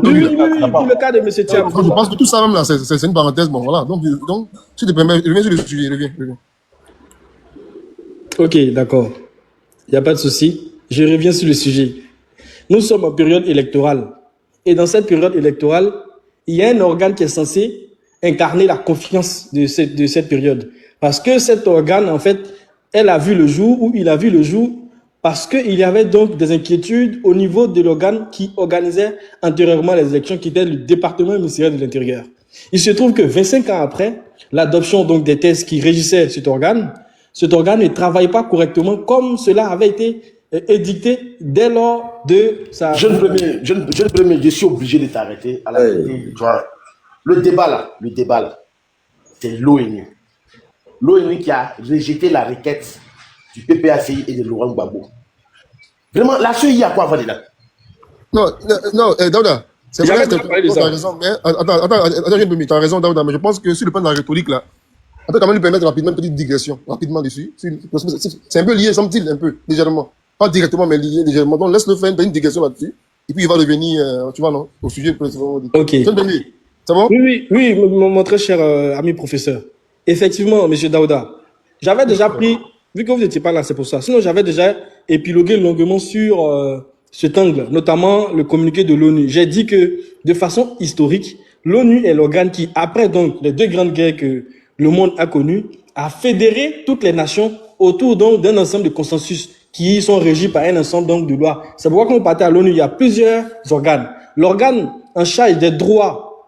Oui, pour le cas de M. Thiam. Je pense que tout ça même là, c'est une parenthèse. Bon, voilà. Donc, si tu te permets, reviens sur le sujet, reviens. Ok, d'accord. Il n'y a pas de souci. Je reviens sur le sujet. Nous sommes en période électorale. Et dans cette période électorale, il y a un organe qui est censé incarner la confiance de cette période. Parce que cet organe, en fait, il a vu le jour parce qu'il y avait donc des inquiétudes au niveau de l'organe qui organisait antérieurement les élections, qui était le département ministériel de l'Intérieur. Il se trouve que 25 ans après l'adoption donc des textes qui régissaient cet organe ne travaille pas correctement comme cela avait été édicté dès lors de sa... Jeune premier, je suis obligé de t'arrêter. À la vérité, tu vois, le débat là, c'est l'ONU. L'ONU qui a rejeté la requête du PPACI et de Laurent Gbagbo. Vraiment, la CEI a quoi avant dedans? Non, Daouda, c'est vrai, tu as raison. Mais, attends, tu as raison, Daouda, mais je pense que sur le plan de la rhétorique là, on peut quand même lui permettre rapidement une petite digression, rapidement dessus. C'est un peu lié, semble-t-il, un peu, légèrement. Pas directement, mais lié légèrement. Donc, laisse-le faire une digression là-dessus. Et puis, il va revenir, tu vois, non, au sujet précisément. Ok. C'est bon? Oui, mon très cher ami professeur. Effectivement, monsieur Daouda, j'avais déjà pris, vu que vous n'étiez pas là, c'est pour ça. Sinon, j'avais déjà épilogué longuement sur cet angle, notamment le communiqué de l'ONU. J'ai dit que, de façon historique, l'ONU est l'organe qui, après donc les deux grandes guerres que le monde a connues, a fédéré toutes les nations autour donc d'un ensemble de consensus qui sont régis par un ensemble donc de lois. C'est pourquoi quand on partait à l'ONU, il y a plusieurs organes. L'organe en charge des droits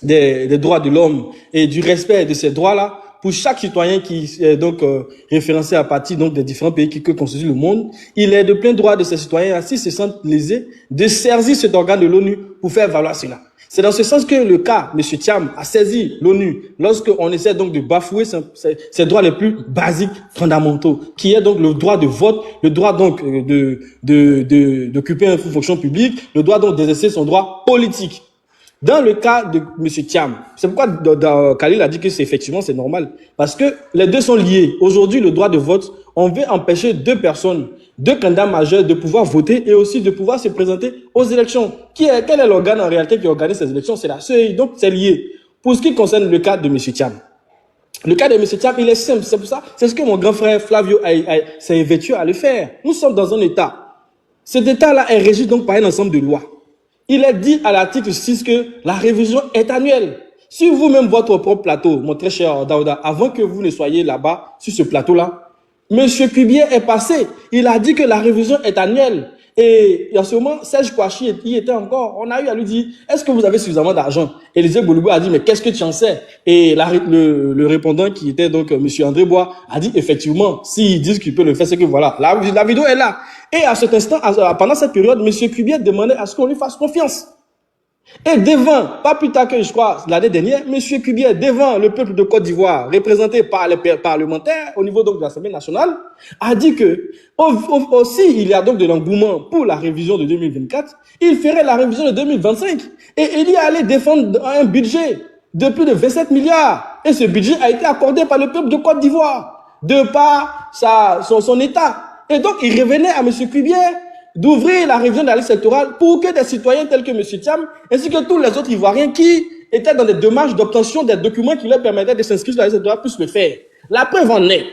de l'homme et du respect de ces droits-là pour chaque citoyen qui est donc référencé à partir donc des différents pays qui constituent le monde, il est de plein droit de ces citoyens, s'ils se sentent lésés, de saisir cet organe de l'ONU pour faire valoir cela. C'est dans ce sens que le cas, M. Thiam a saisi l'ONU lorsqu'on essaie donc de bafouer ses droits les plus basiques, fondamentaux, qui est donc le droit de vote, le droit donc d'occuper une fonction publique, le droit donc d'exercer son droit politique. Dans le cas de M. Thiam, c'est pourquoi Khalil a dit que effectivement c'est normal, parce que les deux sont liés. Aujourd'hui, le droit de vote, on veut empêcher deux personnes, deux candidats majeurs de pouvoir voter et aussi de pouvoir se présenter aux élections. Quel est l'organe en réalité qui organise ces élections? C'est la CEI, donc c'est lié. Pour ce qui concerne le cas de M. Thiam, le cas de M. Thiam, il est simple, c'est pour ça, c'est ce que mon grand frère Flavio s'est vêtu à le faire. Nous sommes dans un État. Cet État-là est régi donc par un ensemble de lois. Il est dit à l'article 6 que la révision est annuelle. Si vous-même, votre propre plateau, mon très cher Daouda, avant que vous ne soyez là-bas, sur ce plateau-là, M. Kubier est passé. Il a dit que la révision est annuelle. Et en ce moment, Serge Kouachi y était encore. On a eu à lui dire, est-ce que vous avez suffisamment d'argent? Élisée Bouloubou a dit, mais qu'est-ce que tu en sais? Et le répondant qui était donc M. André Bois a dit, effectivement, s'ils disent qu'il peut le faire, c'est que voilà, la vidéo est là. Et à cet instant, pendant cette période, M. Kubier demandait à ce qu'on lui fasse confiance. Et devant, pas plus tard que je crois l'année dernière, M. Kubier, devant le peuple de Côte d'Ivoire, représenté par les parlementaires au niveau donc de l'Assemblée nationale, a dit que aussi il y a donc de l'engouement pour la révision de 2024, il ferait la révision de 2025 et il y allait défendre un budget de plus de 27 milliards. Et ce budget a été accordé par le peuple de Côte d'Ivoire, de par son État. Et donc il revenait à M. Kubier d'ouvrir la révision de la liste électorale pour que des citoyens tels que M. Thiam, ainsi que tous les autres Ivoiriens qui étaient dans des démarches d'obtention des documents qui leur permettaient de s'inscrire sur la liste électorale puissent le faire. La preuve en est.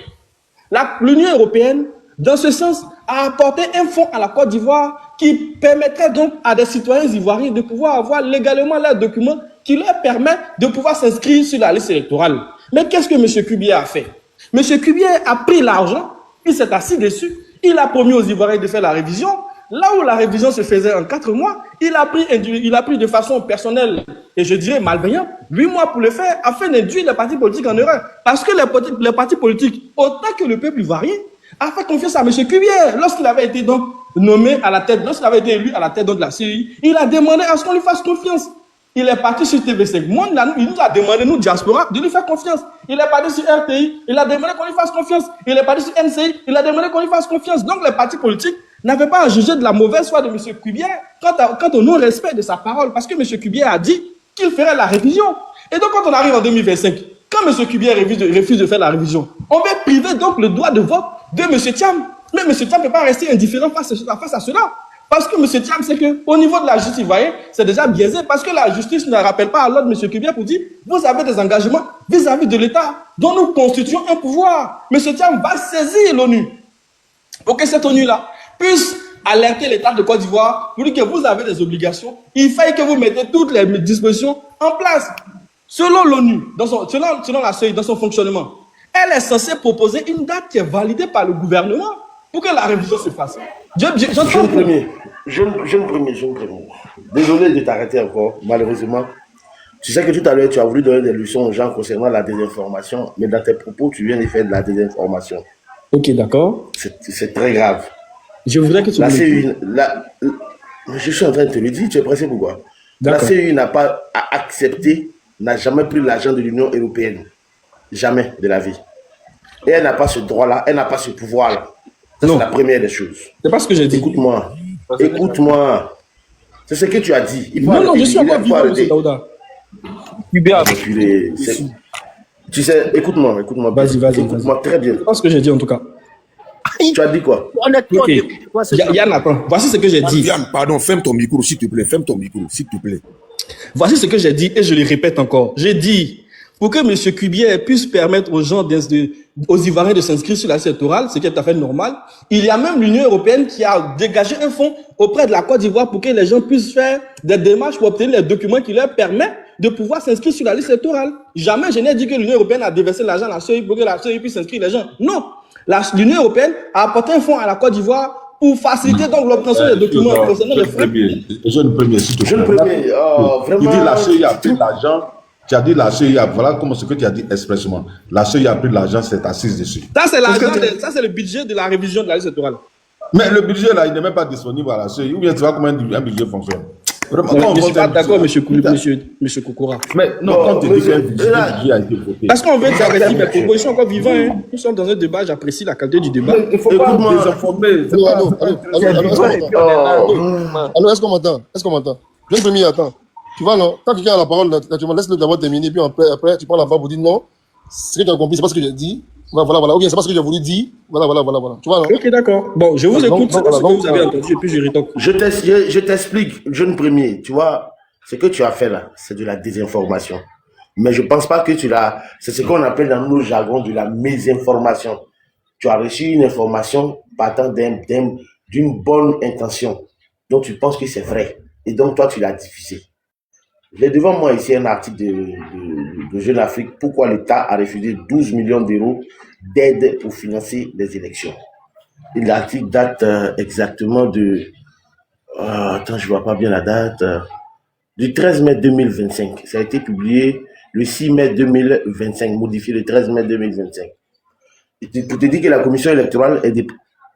L'Union européenne, dans ce sens, a apporté un fonds à la Côte d'Ivoire qui permettrait donc à des citoyens ivoiriens de pouvoir avoir légalement leurs documents qui leur permettent de pouvoir s'inscrire sur la liste électorale. Mais qu'est-ce que M. Cubier a fait? M. Cubier a pris l'argent, il s'est assis dessus, il a promis aux Ivoiriens de faire la révision. Là où la révision se faisait en 4 mois, il a pris de façon personnelle et je dirais malveillante 8 mois pour le faire afin d'induire les partis politiques en erreur. Parce que les partis politiques, autant que le peuple ivoirien, a fait confiance à M. Cubier lorsqu'il avait été donc nommé à la tête, lorsqu'il avait été élu à la tête de la CEI. Il a demandé à ce qu'on lui fasse confiance. Il est parti sur TV5 Monde, il nous a demandé, nous, diaspora, de lui faire confiance. Il est parti sur RTI, il a demandé qu'on lui fasse confiance. Il est parti sur NCI, il a demandé qu'on lui fasse confiance. Donc les partis politiques n'avaient pas à juger de la mauvaise foi de M. Cubier quant au non-respect de sa parole, parce que M. Cubier a dit qu'il ferait la révision. Et donc quand on arrive en 2025, quand M. Cubier refuse de faire la révision, on va priver donc le droit de vote de M. Thiam. Mais M. Thiam ne peut pas rester indifférent face à cela. Parce que M. Thiam sait qu'au niveau de la justice ivoirienne, c'est déjà biaisé, parce que la justice ne rappelle pas à l'ordre M. Cubier pour dire vous avez des engagements vis-à-vis de l'État dont nous constituons un pouvoir. M. Thiam va saisir l'ONU pour que cette ONU-là puisse alerter l'État de Côte d'Ivoire pour dire que vous avez des obligations. Il faille que vous mettez toutes les dispositions en place. Selon l'ONU, selon la CEI, dans son fonctionnement, elle est censée proposer une date qui est validée par le gouvernement pour que la révision se fasse. Jeune premier. Désolé de t'arrêter encore, malheureusement. Tu sais que tout à l'heure, tu as voulu donner des leçons aux gens concernant la désinformation, mais dans tes propos, tu viens de faire de la désinformation. Ok, d'accord. C'est très grave. Je voudrais que tu je suis en train de te le dire, tu es pressé pourquoi? La CEI n'a pas accepté, n'a jamais pris l'argent de l'Union européenne. Jamais de la vie. Et elle n'a pas ce droit-là, elle n'a pas ce pouvoir-là. C'est la première des choses. C'est pas ce que j'ai dit. Écoute-moi. C'est ce que tu as dit. Non, je suis encore vivant, M. Daouda. Tu sais, écoute-moi. Vas-y. Écoute-moi très bien. C'est pas ce que j'ai dit en tout cas. Tu as dit quoi? Honnêtement, Yann, attends. Voici ce que j'ai dit. Yann, pardon, ferme ton micro, s'il te plaît. Voici ce que j'ai dit et je le répète encore. J'ai dit, pour que M. Cubier puisse permettre aux gens, aux Ivoiriens de s'inscrire sur la liste électorale, ce qui est tout à fait normal, il y a même l'Union européenne qui a dégagé un fonds auprès de la Côte d'Ivoire pour que les gens puissent faire des démarches pour obtenir les documents qui leur permettent de pouvoir s'inscrire sur la liste électorale. Jamais je n'ai dit que l'Union européenne a déversé l'argent à la CEI pour que la CEI puisse inscrire les gens. Non. L'Union européenne a apporté un fonds à la Côte d'Ivoire pour faciliter donc l'obtention des documents concernant les fonds. Jeune premier, s'il te plaît. Vraiment. Tu dis la CEI a pris l'argent. Tu as dit la CEI, voilà comment ce que tu as dit expressément. La CEI a pris l'argent, c'est assise dessus. Ça, c'est le budget de la révision de la liste électorale. Mais le budget là, il n'est même pas disponible à la CEI. Ou bien tu vois comment un budget fonctionne. Vraiment, je ne suis pas d'accord, M. Kokora. Mais non, quand tu dis qu'un budget a été voté. Parce qu'on veut dire mes propositions encore vivantes. Hein. Nous sommes dans un débat, j'apprécie la qualité du débat. Il faut pas désinformer. Allô, est-ce qu'on m'entend? Jeune premier, attends. Tu vois, non, quand quelqu'un a la parole, tu me laisses le d'abord terminer, puis après, tu prends la parole pour dire non, ce que tu as compris, c'est pas ce que j'ai dit. Voilà. Ou bien c'est pas ce que j'ai voulu dire. Voilà. Tu vois, non? Ok, d'accord. Bon, je vous écoute, c'est ce que vous avez entendu, et puis je rétorque. Je t'explique, jeune premier, tu vois, ce que tu as fait là, c'est de la désinformation. Mais je pense pas que c'est ce qu'on appelle dans nos jargons de la mésinformation. Tu as reçu une information partant d'une bonne intention, dont tu penses que c'est vrai. Et donc, toi, tu l'as diffusé. J'ai devant moi ici un article de Jeune Afrique. Pourquoi l'État a refusé 12 millions d'euros d'aide pour financer les élections. Et l'article date exactement de... attends, je vois pas bien la date. Du 13 mai 2025. Ça a été publié le 6 mai 2025, modifié le 13 mai 2025. Et pour te dire que la commission électorale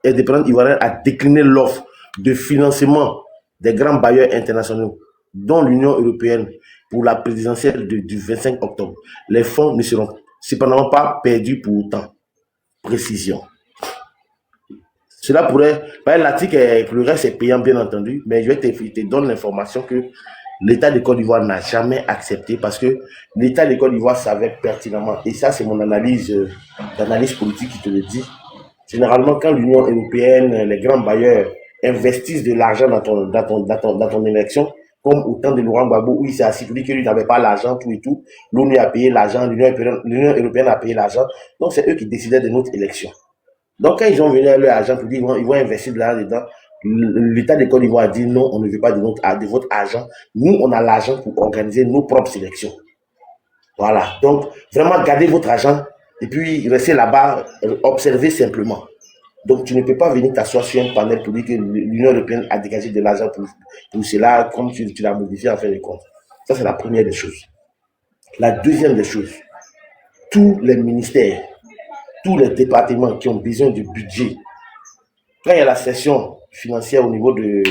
indépendante ivoirienne a décliné l'offre de financement des grands bailleurs internationaux, dont l'Union européenne, pour la présidentielle du 25 octobre. Les fonds ne seront cependant pas perdus pour autant. Précision. Cela pourrait... L'article, le reste est payant, bien entendu, mais je te donne l'information que l'État de Côte d'Ivoire n'a jamais accepté parce que l'État de Côte d'Ivoire savait pertinemment, et ça c'est mon analyse politique qui te le dit, généralement quand l'Union européenne, les grands bailleurs investissent de l'argent dans ton élection, comme au temps de Laurent Gbagbo, où il s'est assis pour dire que lui n'avait pas l'argent, tout et tout. L'ONU a payé l'argent, l'Union européenne a payé l'argent. Donc, c'est eux qui décidaient de notre élection. Donc, quand ils ont venu à leur argent pour dire ils vont investir de l'argent dedans, l'État de Côte d'Ivoire a dit non, on ne veut pas de votre argent. Nous, on a l'argent pour organiser nos propres élections. Voilà. Donc, vraiment, gardez votre argent et puis restez là-bas, observez simplement. Donc, tu ne peux pas venir t'asseoir sur un panel pour dire que l'Union européenne a dégagé de l'argent pour cela, comme tu l'as modifié en fin de compte. Ça, c'est la première des choses. La deuxième des choses, tous les ministères, tous les départements qui ont besoin du budget, quand il y a la session financière au niveau de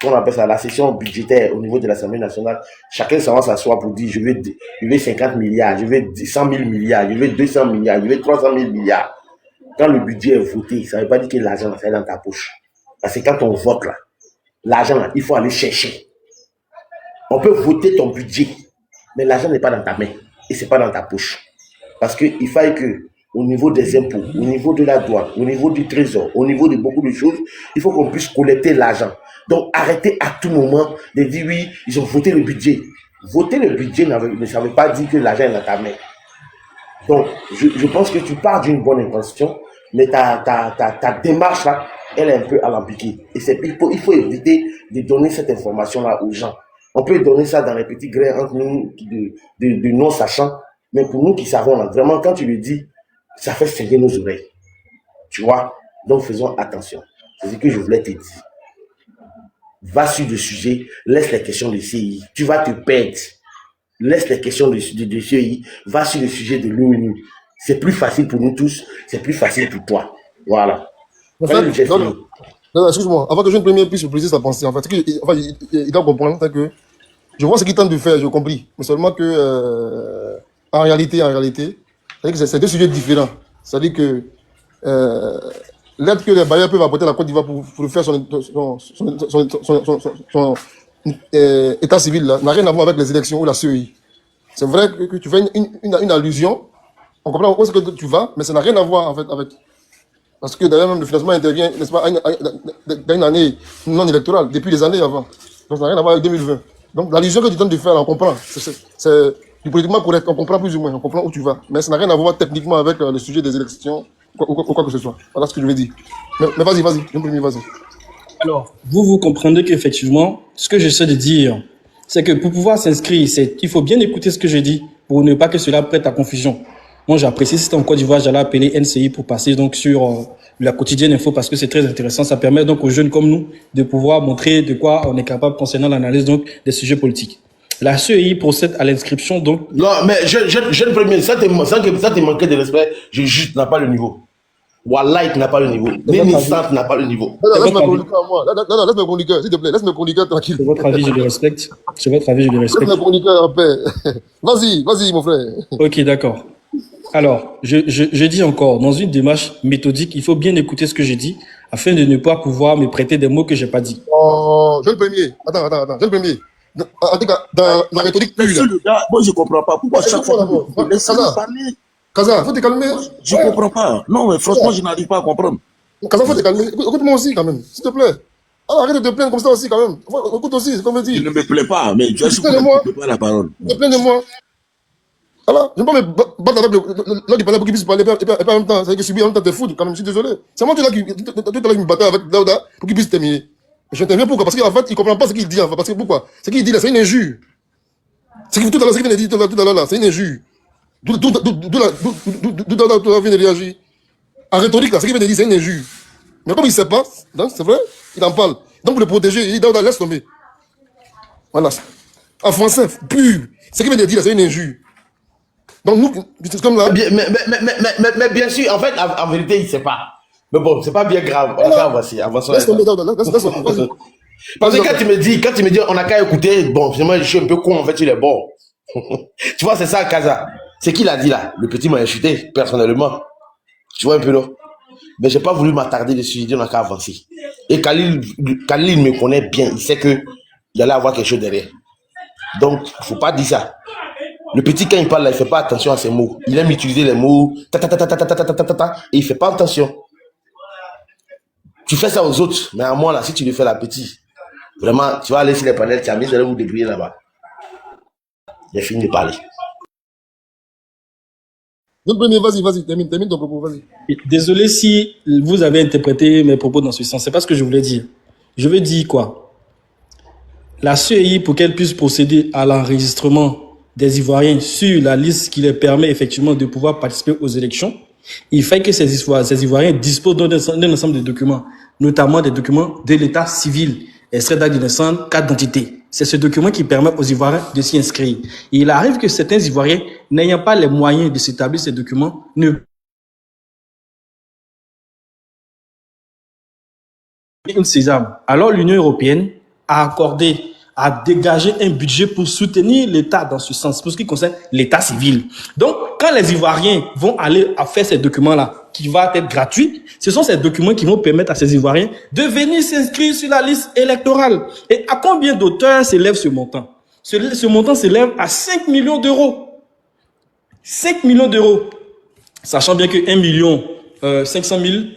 qu'on appelle ça la session budgétaire au niveau de l'Assemblée nationale, chacun s'en va s'asseoir pour dire je veux 50 milliards, je veux 100 000 milliards, je veux 200 milliards, je veux 300 000 milliards. Quand le budget est voté, ça ne veut pas dire que l'argent est dans ta poche. Parce que quand on vote là, l'argent là, il faut aller chercher. On peut voter ton budget, mais l'argent n'est pas dans ta main et c'est pas dans ta poche. Parce qu'il faut que au niveau des impôts, au niveau de la douane, au niveau du trésor, au niveau de beaucoup de choses, il faut qu'on puisse collecter l'argent. Donc, arrêtez à tout moment de dire oui, ils ont voté le budget. Voter le budget ne ça veut pas dire que l'argent est dans ta main. Donc, je pense que tu pars d'une bonne intention, mais ta démarche là, elle est un peu alambiquée. Et il faut éviter de donner cette information-là aux gens. On peut donner ça dans les petits grains entre nous de non-sachants, mais pour nous qui savons là, vraiment, quand tu le dis, ça fait saigner nos oreilles. Tu vois? Donc, faisons attention. C'est ce que je voulais te dire. Va sur le sujet, laisse les questions de CI. Tu vas te perdre. Laisse les questions de CI, va sur le sujet de l'ONU. C'est plus facile pour nous tous, c'est plus facile pour toi. Voilà. En fait, non, excuse-moi, avant que je ne première puisse préciser sa pensée, en fait, il doit comprendre que je vois ce qu'il tente de faire, j'ai compris. Mais seulement que, en réalité, c'est deux sujets différents. C'est-à-dire que l'aide que les bailleurs peuvent apporter à la Côte d'Ivoire pour faire son état civil là, n'a rien à voir avec les élections ou la CEI. C'est vrai que tu fais une allusion, on comprend où est-ce que tu vas, mais ça n'a rien à voir en fait avec. Parce que d'ailleurs même le financement intervient, n'est-ce pas, dans une année non électorale, depuis des années avant. Donc ça n'a rien à voir avec 2020. Donc l'allusion que tu tentes de faire, on comprend. C'est du politiquement correct, on comprend plus ou moins, on comprend où tu vas. Mais ça n'a rien à voir techniquement avec le sujet des élections ou quoi que ce soit. Voilà ce que je veux dire. Mais vas-y, vas-y. Alors, vous comprendrez qu'effectivement, ce que j'essaie de dire, c'est que pour pouvoir s'inscrire, il faut bien écouter ce que je dis pour ne pas que cela prête à confusion. Moi, j'apprécie, si c'était en Côte d'Ivoire, j'allais appeler NCI pour passer donc sur la quotidienne info parce que c'est très intéressant. Ça permet donc aux jeunes comme nous de pouvoir montrer de quoi on est capable concernant l'analyse donc des sujets politiques. La CEI procède à l'inscription donc. Non, mais je premier, ça te manquait de respect, juste n'a pas le niveau. Wallah, tu n'as pas le niveau. Même Instant n'a pas le niveau. Non, laisse-moi communiquer à moi. Non, laisse-moi communiquer, s'il te plaît. Laisse-moi communiquer tranquille. C'est votre avis, je le respecte. C'est votre avis, je le respecte. Laisse-moi communiquer en paix. Vas-y, mon frère. Ok, d'accord. Alors, je dis encore, dans une démarche méthodique, il faut bien écouter ce que je dis afin de ne pas pouvoir me prêter des mots que j'ai pas dit. Oh, je le premier. Attends, je le premier. En tout cas, dans la méthodique pure. Moi, je comprends pas. Pourquoi chaque fois que laisse-moi parler? Kaza, faut te calmer. Je comprends pas. Non, mais franchement, je n'arrive pas à comprendre. Kaza, faut te calmer. Écoute-moi aussi, quand même, s'il te plaît. Alors, arrête de te plaindre comme ça aussi, quand même. Écoute aussi, c'est comme je dis. Il ne me plaît pas, mais tu as su pas la parole. Ne plains de moi. Alors, je ne peux pas me battre avec l'autre du panel pour qu'il puisse parler et pas en même temps. C'est-à-dire que subir en même temps tes foudres, quand même, je suis désolé. C'est moi qui me battais avec Daouda pour qu'il puisse terminer. J'interviens pourquoi? Parce qu'en fait, il ne comprend pas ce qu'il dit. Parce que pourquoi? Ce qu'il dit là, c'est une injure. C'est que tout à l'heure, ce qu'il vient de dire tout à l'heure là, c'est une injure. D'où vient de réagir. En rhétorique, là, ce qu'il vient de dire, c'est une injure. Mais comme il ne sait pas, c'est vrai, il en parle. Donc pour le protéger, il dit, laisse tomber. Voilà. En français, pur. Ce qu'il vient de dire, c'est une injure. Donc nous, c'est comme là. Mais bien sûr, en fait, en vérité, il ne sait pas. Mais bon, c'est pas bien grave. Avançons. Laisse tomber, vas-y. Parce que quand tu me dis, on n'a qu'à écouter, bon, finalement, je suis un peu con, en fait, il est bon. Tu vois, c'est ça, Kaza. C'est qui l'a dit là? Le petit m'a insulté, personnellement. Tu vois un peu là? Mais j'ai pas voulu m'attarder dessus, j'ai dit on n'a qu'à avancer. Et Khalil me connaît bien, il sait que il allait avoir quelque chose derrière. Donc, faut pas dire ça. Le petit, quand il parle là, il fait pas attention à ses mots. Il aime utiliser les mots, et il fait pas attention. Tu fais ça aux autres, mais à moi là, si tu le fais la petite, Vraiment, tu vas aller sur les panels, tu as mis, vous allez vous débrouiller là-bas. J'ai fini de parler. Donc, vas-y, termine ton propos, vas-y. Désolé si vous avez interprété mes propos dans ce sens. C'est pas ce que je voulais dire. Je veux dire quoi? La CEI, pour qu'elle puisse procéder à l'enregistrement des Ivoiriens sur la liste qui leur permet effectivement de pouvoir participer aux élections, il fait que ces Ivoiriens disposent d'un ensemble de documents, notamment des documents de l'état civil, extrait d'acte de naissance, carte d'identité. C'est ce document qui permet aux Ivoiriens de s'y inscrire. Et il arrive que certains Ivoiriens, n'ayant pas les moyens de s'établir ces documents, ne une sésame. Alors l'Union européenne a dégagé un budget pour soutenir l'État dans ce sens, pour ce qui concerne l'État civil. Donc, quand les Ivoiriens vont aller à faire ces documents-là, qui vont être gratuits, ce sont ces documents qui vont permettre à ces Ivoiriens de venir s'inscrire sur la liste électorale. Et à combien d'auteurs s'élève ce montant? Ce montant s'élève à 5 millions d'euros. 5 millions d'euros. Sachant bien que 1,5 million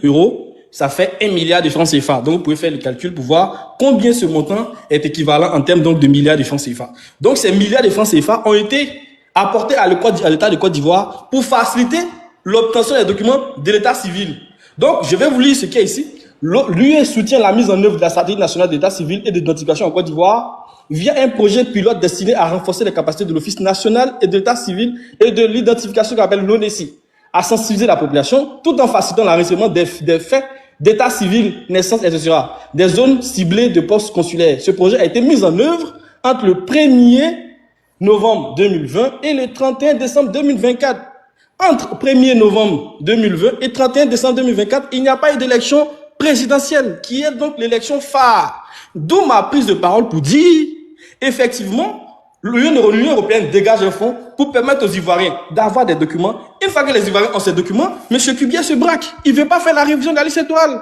euros, ça fait 1 milliard de francs CFA. Donc, vous pouvez faire le calcul pour voir combien ce montant est équivalent en termes donc, de milliards de francs CFA. Donc, ces milliards de francs CFA ont été apportés à l'État de Côte d'Ivoire pour faciliter l'obtention des documents de l'État civil. Donc, je vais vous lire ce qu'il y a ici. L'UE soutient la mise en œuvre de la stratégie nationale d'État civil et d'identification en Côte d'Ivoire via un projet pilote destiné à renforcer les capacités de l'Office national et de l'État civil et de l'identification qu'on appelle l'ONESI, à sensibiliser la population tout en facilitant l'enregistrement des faits d'état civil, naissance, etc. des zones ciblées de postes consulaires. Ce projet a été mis en œuvre entre le 1er novembre 2020 et le 31 décembre 2024. Entre 1er novembre 2020 et 31 décembre 2024, il n'y a pas eu d'élection présidentielle, qui est donc l'élection phare. D'où ma prise de parole pour dire, effectivement, l'Union européenne dégage un fonds pour permettre aux Ivoiriens d'avoir des documents. Une fois que les Ivoiriens ont ces documents, M. Kubier se braque. Il ne veut pas faire la révision de la liste électorale.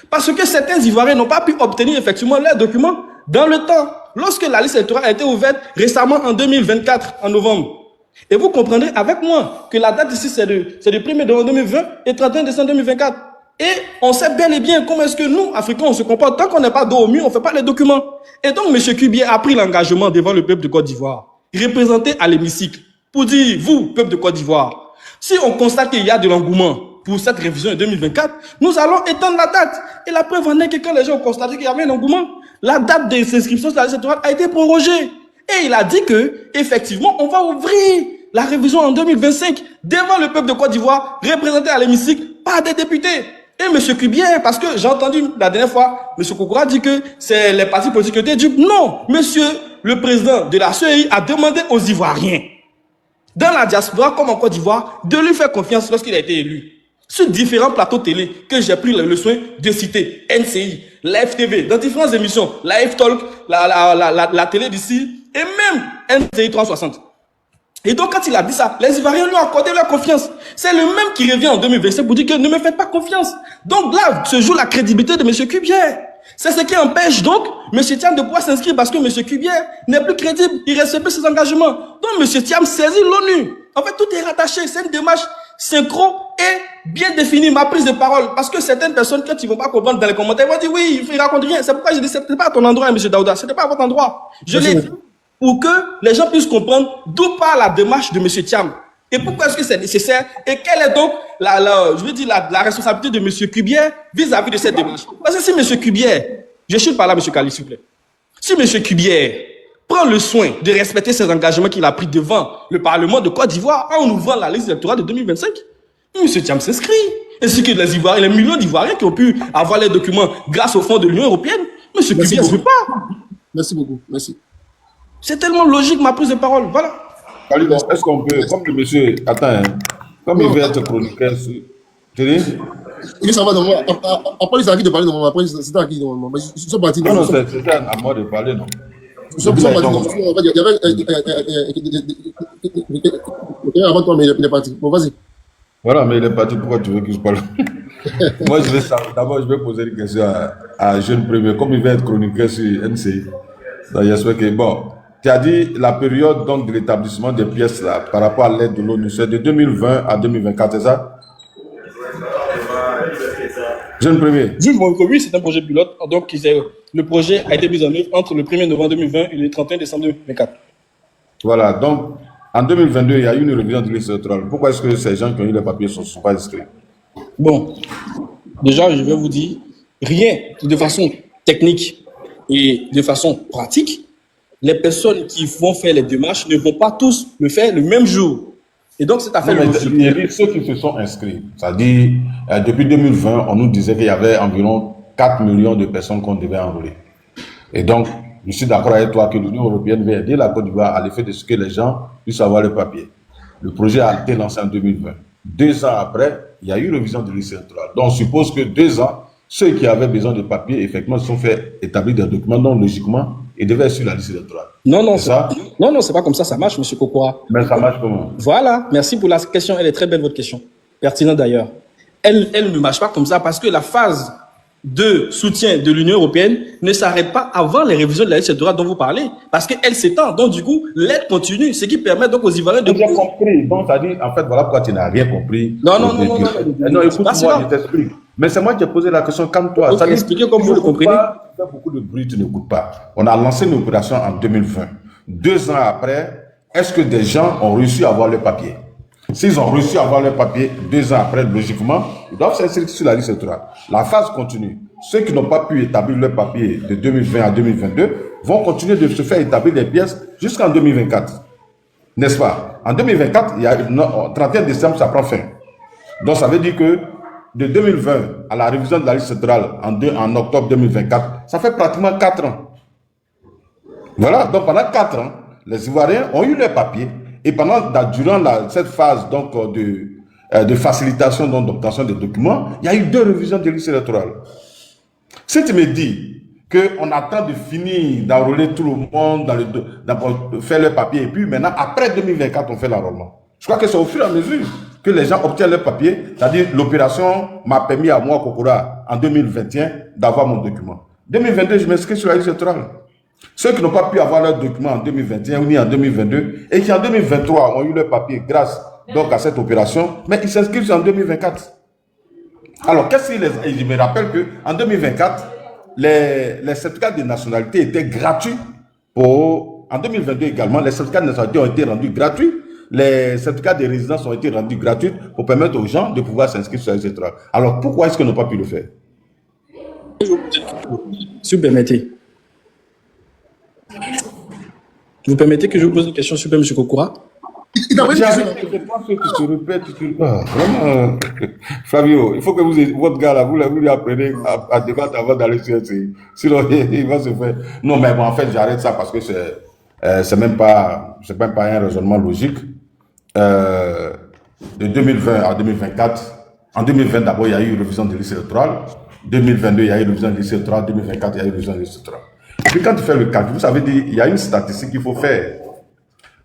Parce que certains Ivoiriens n'ont pas pu obtenir effectivement leurs documents dans le temps. Lorsque la liste électorale a été ouverte récemment en 2024, en novembre. Et vous comprendrez avec moi que la date ici, c'est le 1er novembre 2020 et 31 décembre 2024. Et on sait bel et bien comment est-ce que nous, Africains, on se comporte. Tant qu'on n'est pas dos au mur, on ne fait pas les documents. Et donc, M. Kubier a pris l'engagement devant le peuple de Côte d'Ivoire, représenté à l'hémicycle, pour dire, vous, peuple de Côte d'Ivoire, si on constate qu'il y a de l'engouement pour cette révision de 2024, nous allons étendre la date. Et la preuve en est que quand les gens ont constaté qu'il y avait un engouement, la date des inscriptions sur la liste électorale a été prorogée. Et il a dit que, effectivement, on va ouvrir la révision en 2025 devant le peuple de Côte d'Ivoire, représenté à l'hémicycle par des députés. Et M. Kubier, parce que j'ai entendu la dernière fois, M. Kokora dit que c'est les partis politiques qui étaient dupes. Non, monsieur le président de la CEI a demandé aux Ivoiriens, dans la diaspora comme en Côte d'Ivoire, de lui faire confiance lorsqu'il a été élu. Sur différents plateaux télé que j'ai pris le soin de citer, NCI, la FTV, dans différentes émissions, la F-Talk, la télé d'ici, et même NCI 360. Et donc, quand il a dit ça, les Ivoiriens lui ont accordé leur confiance. C'est le même qui revient en 2025 pour dire que ne me faites pas confiance. Donc là, se joue la crédibilité de M. Kubier. C'est ce qui empêche donc M. Thiam de pouvoir s'inscrire parce que M. Kubier n'est plus crédible. Il respecte plus ses engagements. Donc M. Thiam saisit l'ONU. En fait, tout est rattaché. C'est une démarche synchro et bien définie, ma prise de parole. Parce que certaines personnes, quand ils ne vont pas comprendre dans les commentaires, ils vont dire oui, il ne raconte rien. C'est pourquoi je dis, ce n'était pas à ton endroit, M. Daouda. Ce n'était pas à votre endroit. Je l'ai dit pour que les gens puissent comprendre d'où part la démarche de M. Thiam. Et pourquoi est-ce que c'est nécessaire? Et quelle est donc la responsabilité de M. Kubier vis-à-vis de cette démarche? Parce que si M. Kubier, je suis par là, M. Kali, s'il vous plaît. Si M. Kubier prend le soin de respecter ses engagements qu'il a pris devant le Parlement de Côte d'Ivoire en ouvrant la liste électorale de 2025, M. Thiam s'inscrit. Ainsi que les Ivoiriens, les millions d'Ivoiriens qui ont pu avoir les documents grâce au fonds de l'Union européenne, M. Kubier ne veut pas. Merci beaucoup. Merci. C'est tellement logique, ma prise de parole. Voilà. Est-ce qu'on peut, comme le monsieur, attends, comme il veut être chroniqueur, tu dis? Oui, ça va dans moi. Après, c'est à qui de parler, après, c'est à qui de moi. Ils sont partis. Non, c'était à moi de parler, non? Ils sont partis. Il y avait avant toi, mais il est parti. Bon, vas-y. Voilà, mais il est parti. Pourquoi tu veux que je parle? Moi, je vais savoir. D'abord, je vais poser une question à Jeune Premier. Comme il veut être chroniqueur sur NCI, j'espère que, bon, tu as dit la période donc, de l'établissement des pièces là, par rapport à l'aide de l'ONU, c'est de 2020 à 2024, c'est ça? Jeune premier. Jules Monaco, oui, c'est un projet pilote. Donc, le projet a été mis en œuvre entre le 1er novembre 2020 et le 31 décembre 2024. Voilà, donc en 2022, il y a eu une révision de liste électorale. Pourquoi est-ce que ces gens qui ont eu les papiers ne sont pas inscrits? Bon, déjà, je vais vous dire, rien de façon technique et de façon pratique, les personnes qui vont faire les démarches ne vont pas tous le faire le même jour. Et donc, cette affaire... Il y a ceux qui se sont inscrits. C'est-à-dire, depuis 2020, on nous disait qu'il y avait environ 4 millions de personnes qu'on devait enrôler. Et donc, je suis d'accord avec toi que l'Union européenne va aider la Côte d'Ivoire à l'effet de ce que les gens puissent avoir le papier. Le projet a été lancé en 2020. 2 ans après, il y a eu révision de liste électorale. Donc, on suppose que 2 ans, ceux qui avaient besoin de papier, effectivement, se sont fait établir des documents dont, logiquement, ils devaient être sur la liste électorale. Non, c'est pas comme ça marche, M. Kokora. Mais ça marche comment? Voilà, merci pour la question. Elle est très belle, votre question. Pertinente d'ailleurs. Elle ne marche pas comme ça parce que la phase de soutien de l'Union européenne ne s'arrête pas avant les révisions de la liste électorale dont vous parlez. Parce qu'elle s'étend. Donc, du coup, l'aide continue. Ce qui permet donc aux Ivoiriens de... J'ai compris. Donc, ça dit, en fait, voilà pourquoi tu n'as rien compris. Non, écoute-moi, je t'explique. Mais c'est moi qui ai posé la question comme toi. Ok, expliquez comme vous le comprenez. Tu fais beaucoup de bruit, tu n'écoutes pas. On a lancé une opération en 2020. 2 ans après, est-ce que des gens ont réussi à avoir le papier? S'ils ont réussi à avoir le papier 2 ans après, logiquement, ils doivent s'inscrire sur la liste électorale. La phase continue. Ceux qui n'ont pas pu établir leur papier de 2020 à 2022 vont continuer de se faire établir les pièces jusqu'en 2024. N'est-ce pas? En 2024, il y a 31 décembre, ça prend fin. Donc, ça veut dire que de 2020 à la révision de la liste électorale en octobre 2024, ça fait pratiquement 4 ans. Voilà, donc pendant 4 ans, les Ivoiriens ont eu leurs papiers et durant cette phase donc, de facilitation d'obtention des documents, il y a eu 2 révisions de liste électorale. Si tu me dis qu'on attend de finir d'enrôler tout le monde, faire leurs papiers et puis maintenant, après 2024, on fait l'enrôlement. Je crois que c'est au fur et à mesure que les gens obtiennent leurs papiers, c'est-à-dire l'opération m'a permis à moi, Kokora, en 2021, d'avoir mon document. 2022, je m'inscris sur la liste électorale. Ceux qui n'ont pas pu avoir leur document en 2021 ou ni en 2022 et qui en 2023 ont eu leur papier grâce donc à cette opération, mais ils s'inscrivent en 2024. Alors, je me rappelle qu'en 2024, les certificats de nationalité étaient gratuits. En 2022 également, les certificats de nationalité ont été rendus gratuits. Les certificats de résidence ont été rendus gratuits pour permettre aux gens de pouvoir s'inscrire sur la liste électorale. Alors, pourquoi est-ce qu'ils n'ont pas pu le faire? Si vous permettez. Vous permettez que je vous pose une question, s'il vous plaît, M. Kokora? Il a une question. Je pense que tu te répètes. Vraiment, Fabio, il faut que votre gars là, vous lui apprenez à débattre avant d'aller sur LCI. Sinon, il va se faire. Non, mais bon, en fait, j'arrête ça parce que c'est même pas un raisonnement logique. De 2020 à 2024, en 2020, d'abord, il y a eu une révision de liste électorale. 2022, il y a eu une révision de liste électorale. 2024, il y a eu une révision de liste électorale. Et puis, quand tu fais le calcul, vous savez, il y a une statistique qu'il faut faire.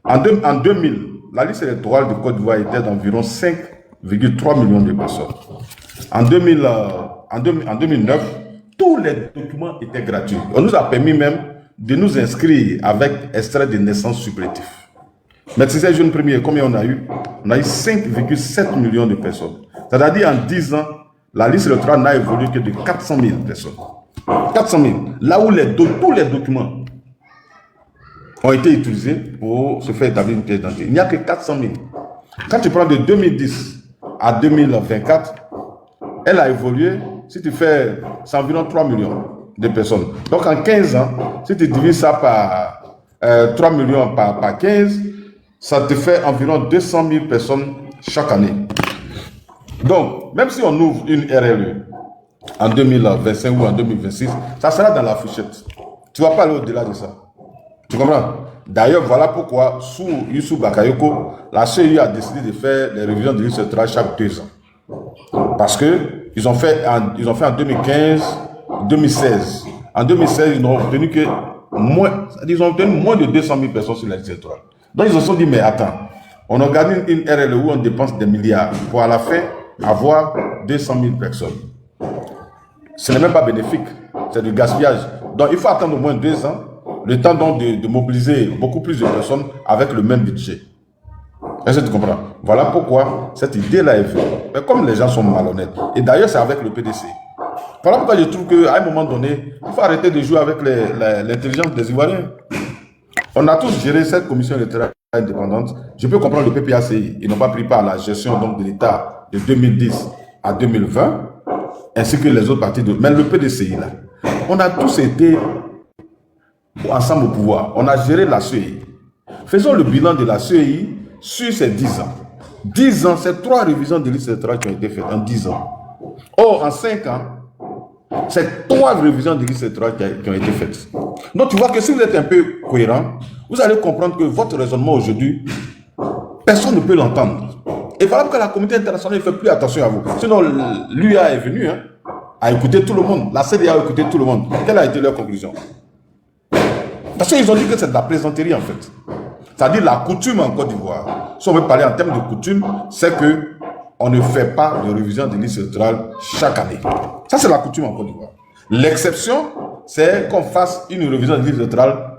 En 2000, la liste électorale de Côte d'Ivoire était d'environ 5,3 millions de personnes. En 2009, tous les documents étaient gratuits. On nous a permis même de nous inscrire avec extrait de naissance supplétif. Mais tu sais, jeune premier, combien on a eu? On a eu 5,7 millions de personnes. C'est-à-dire en 10 ans, la liste électorale n'a évolué que de 400 000 personnes. 400 000. Là où tous les documents ont été utilisés pour se faire établir une pièce d'identité. Il n'y a que 400 000. Quand tu prends de 2010 à 2024, elle a évolué. Si tu fais, c'est environ 3 millions de personnes. Donc en 15 ans, si tu divises ça par 3 millions par 15, ça te fait environ 200 000 personnes chaque année. Donc, même si on ouvre une RLE en 2025 ou en 2026, ça sera dans la fourchette. Tu ne vas pas aller au-delà de ça. Tu comprends? D'ailleurs, voilà pourquoi, sous Youssou Bakayoko, la CEI a décidé de faire les révisions de liste électorale chaque 2 ans. Parce qu'ils ont fait en 2015, 2016. En 2016, ils n'ont obtenu que moins de 200 000 personnes sur la liste électorale. Donc, ils se sont dit, mais attends, on organise une RLE où on dépense des milliards pour à la fin avoir 200 000 personnes. Ce n'est même pas bénéfique, c'est du gaspillage. Donc, il faut attendre au moins 2 ans, le temps donc de mobiliser beaucoup plus de personnes avec le même budget. Est-ce que tu comprends? Voilà pourquoi cette idée-là est venue. Mais comme les gens sont malhonnêtes, et d'ailleurs c'est avec le PDC, Voilà pourquoi je trouve qu'à un moment donné, il faut arrêter de jouer avec l'intelligence des Ivoiriens. On a tous géré cette commission électorale indépendante. Je peux comprendre le PPACI. Ils n'ont pas pris part à la gestion donc, de l'État de 2010 à 2020, ainsi que les autres partis. Mais le PDCI, là, on a tous été ensemble au pouvoir. On a géré la CEI. Faisons le bilan de la CEI sur ces 10 ans. 10 ans, c'est 3 révisions de liste électorale qui ont été faites en 10 ans. Or, en 5 ans, c'est 3 révisions de liste électorale qui ont été faites. Donc, tu vois que si vous êtes un peu cohérent, vous allez comprendre que votre raisonnement aujourd'hui, personne ne peut l'entendre. Et voilà pourquoi la communauté internationale ne fait plus attention à vous. Sinon, l'UA est venu, hein, à écouter tout le monde. La CDA a écouté tout le monde. Quelle a été leur conclusion? Parce qu'ils ont dit que c'est de la plaisanterie, en fait. C'est-à-dire la coutume en Côte d'Ivoire. Si on veut parler en termes de coutume, c'est que on ne fait pas de révision des listes électorales chaque année. Ça, c'est la coutume en Côte d'Ivoire. L'exception, c'est qu'on fasse une révision des listes électorales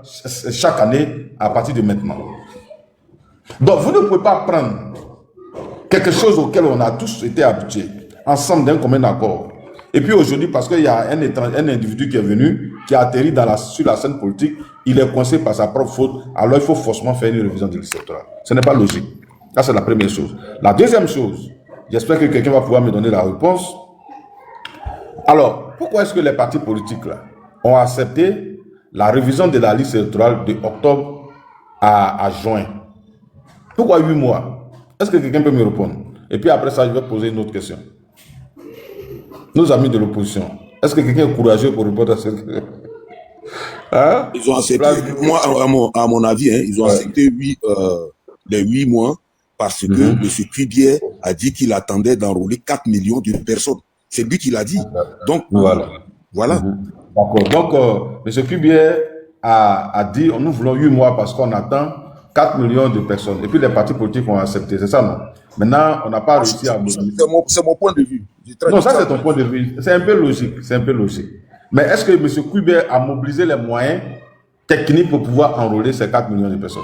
chaque année à partir de maintenant. Donc, vous ne pouvez pas prendre quelque chose auquel on a tous été habitués, ensemble d'un commun accord. Et puis aujourd'hui, parce qu'il y a un individu qui est venu, qui a atterri sur la scène politique, il est coincé par sa propre faute, alors il faut forcément faire une révision de liste électorale. Ce n'est pas logique. Ça, c'est la première chose. La deuxième chose, j'espère que quelqu'un va pouvoir me donner la réponse. Alors, pourquoi est-ce que les partis politiques là, ont accepté la révision de la liste électorale de octobre à juin? Pourquoi 8 mois? Est-ce que quelqu'un peut me répondre? Et puis après ça, je vais poser une autre question. Nos amis de l'opposition, est-ce que quelqu'un est courageux pour répondre à cette question? Hein? Ils ont accepté, moi, à mon avis, hein, ils ont accepté les 8 mois parce que M. Cubier a dit qu'il attendait d'enrôler 4 millions de personnes. C'est lui qui l'a dit. Donc, voilà. D'accord. Donc, M. Cubier a dit, nous voulons 8 mois parce qu'on attend 4 millions de personnes. Et puis les partis politiques ont accepté. C'est ça, non? Maintenant, on n'a pas réussi à... C'est mon point de vue. Non, ça c'est ton point de vue. C'est un peu logique. C'est un peu logique. Mais est-ce que M. Cubier a mobilisé les moyens techniques pour pouvoir enrôler ces 4 millions de personnes?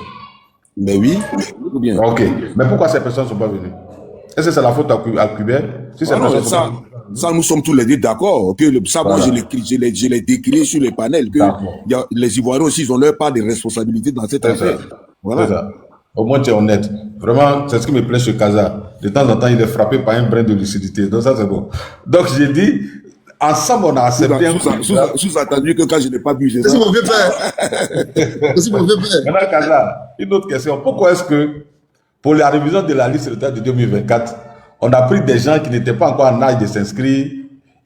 Mais oui. Bien. Ok. Mais pourquoi ces personnes ne sont pas venues? Est-ce que c'est la faute à Cubier? Si ça, nous sommes tous les deux d'accord. Ça, moi, je l'ai décrit sur les panels. Que les Ivoiriens aussi, ils ont leur part de responsabilité dans cette affaire. Voilà. Ça. Au moins, tu es honnête. Vraiment, c'est ce qui me plaît chez Kaza. De temps en temps, il est frappé par un brin de lucidité. Donc, ça, c'est bon. Donc, j'ai dit, ensemble, on a accepté sous-entendu que quand je n'ai pas bu, c'est ça. C'est mon vieux père. C'est mon vieux père. Maintenant, Kaza, une autre question. Pourquoi est-ce que, pour la révision de la liste électorale de 2024, on a pris des gens qui n'étaient pas encore en âge de s'inscrire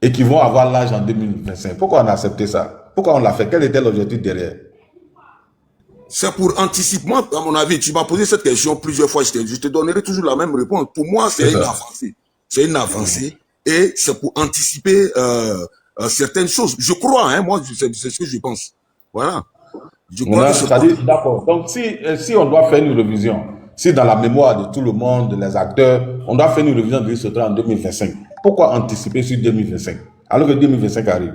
et qui vont avoir l'âge en 2025? Pourquoi on a accepté ça? Pourquoi on l'a fait? Quel était l'objectif derrière? C'est pour anticiper. Moi, à mon avis, tu m'as posé cette question plusieurs fois, je te donnerai toujours la même réponse. Pour moi, c'est une avancée. C'est une avancée et c'est pour anticiper certaines choses. Je crois, hein, moi, c'est ce que je pense. Voilà. Je crois que d'accord. Donc, si on doit faire une révision, si dans la mémoire de tout le monde, les acteurs, on doit faire une révision de liste électorale en 2025, pourquoi anticiper sur 2025 alors que 2025 arrive?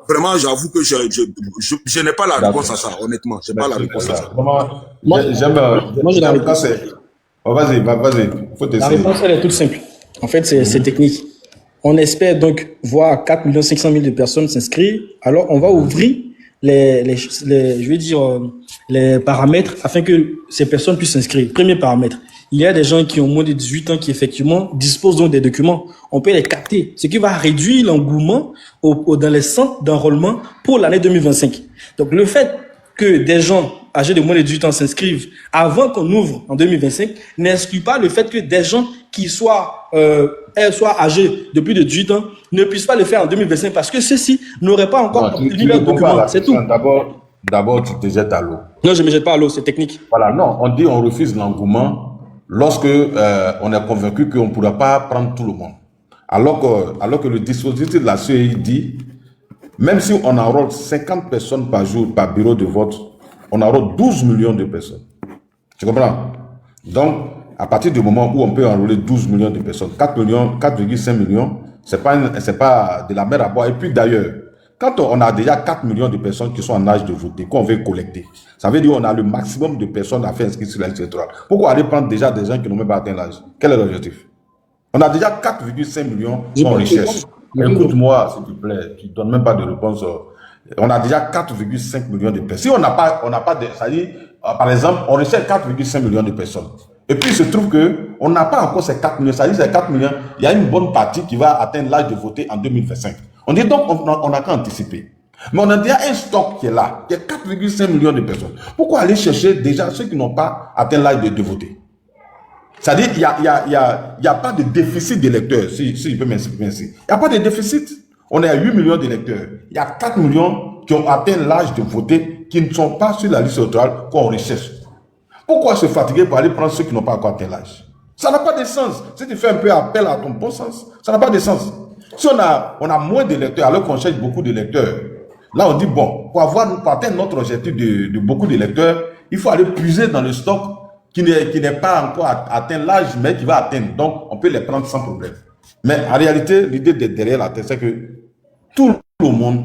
Vraiment, j'avoue que je n'ai pas la réponse à ça, honnêtement. Je n'ai pas la réponse à ça. Moi, j'ai la réponse. Vas-y. La réponse, elle est toute simple. En fait, c'est technique. On espère donc voir 4 500 000 de personnes s'inscrire. Alors, on va ouvrir les paramètres afin que ces personnes puissent s'inscrire. Premier paramètre. Il y a des gens qui ont moins de 18 ans qui effectivement disposent donc des documents. On peut les capter, ce qui va réduire l'engouement dans les centres d'enrôlement pour l'année 2025. Donc le fait que des gens âgés de moins de 18 ans s'inscrivent avant qu'on ouvre en 2025 n'exclut pas le fait que des gens qui soient âgés de plus de 18 ans ne puissent pas le faire en 2025 parce que ceux-ci n'auraient pas encore obtenu leurs documents. C'est tout. D'abord, tu te jettes à l'eau. Non, je ne me jette pas à l'eau, c'est technique. Voilà, non, on dit on refuse l'engouement lorsque on est convaincu qu'on ne pourra pas prendre tout le monde. Alors que le dispositif de la CEI dit, même si on enrôle 50 personnes par jour par bureau de vote, on enrôle 12 millions de personnes. Tu comprends? Donc, à partir du moment où on peut enrôler 12 millions de personnes, 4,5 millions, c'est pas de la mer à boire. Et puis d'ailleurs, quand on a déjà 4 millions de personnes qui sont en âge de voter, qu'on veut collecter, ça veut dire qu'on a le maximum de personnes à faire inscrire sur la liste électorale. Pourquoi aller prendre déjà des gens qui n'ont même pas atteint l'âge? Quel est l'objectif? On a déjà 4,5 millions J'ai qu'on pas recherche. j'ai pas- Écoute-moi, s'il te plaît, tu ne donnes même pas de réponse. On a déjà 4,5 millions de personnes. Si on n'a pas de, c'est-à-dire, par exemple, on recherche 4,5 millions de personnes. Et puis, il se trouve qu'on n'a pas encore ces 4 millions. C'est-à-dire, ces 4 millions, il y a une bonne partie qui va atteindre l'âge de voter en 2025. On dit donc, on n'a qu'à anticiper. Mais on a déjà un stock qui est là, qui est 4,5 millions de personnes. Pourquoi aller chercher déjà ceux qui n'ont pas atteint l'âge de voter? C'est-à-dire qu'il n'y a pas de déficit d'électeurs, si je peux m'exprimer ainsi. Il n'y a pas de déficit. On est à 8 millions d'électeurs. Il y a 4 millions qui ont atteint l'âge de voter, qui ne sont pas sur la liste électorale qu'on recherche. Pourquoi se fatiguer pour aller prendre ceux qui n'ont pas encore atteint l'âge? Ça n'a pas de sens. Si tu fais un peu appel à ton bon sens, ça n'a pas de sens. Si on a moins d'électeurs, alors qu'on cherche beaucoup d'électeurs, là on dit, bon, pour atteindre notre objectif de beaucoup d'électeurs, il faut aller puiser dans le stock qui n'est pas encore atteint l'âge, mais qui va atteindre. Donc, on peut les prendre sans problème. Mais en réalité, l'idée derrière la tête, c'est que tout le monde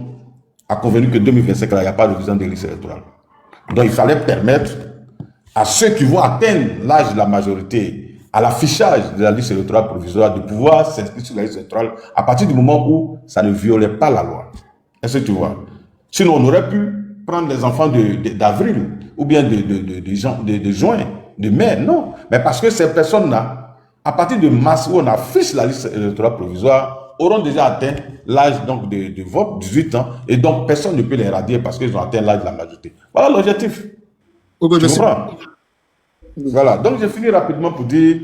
a convenu que 2025, il n'y a pas de révision des listes électorales. Donc, il fallait permettre à ceux qui vont atteindre l'âge de la majorité, à l'affichage de la liste électorale provisoire, de pouvoir s'inscrire sur la liste électorale à partir du moment où ça ne violait pas la loi. Est-ce que tu vois? Sinon, on aurait pu prendre les enfants d'avril ou bien de juin, de mai, non. Mais parce que ces personnes-là, à partir de mars où on affiche la liste électorale provisoire, auront déjà atteint l'âge donc de vote, 18 ans, et donc personne ne peut les radier parce qu'ils ont atteint l'âge de la majorité. Voilà l'objectif. Ok, Tu merci. comprends? Voilà, donc je finis rapidement pour dire,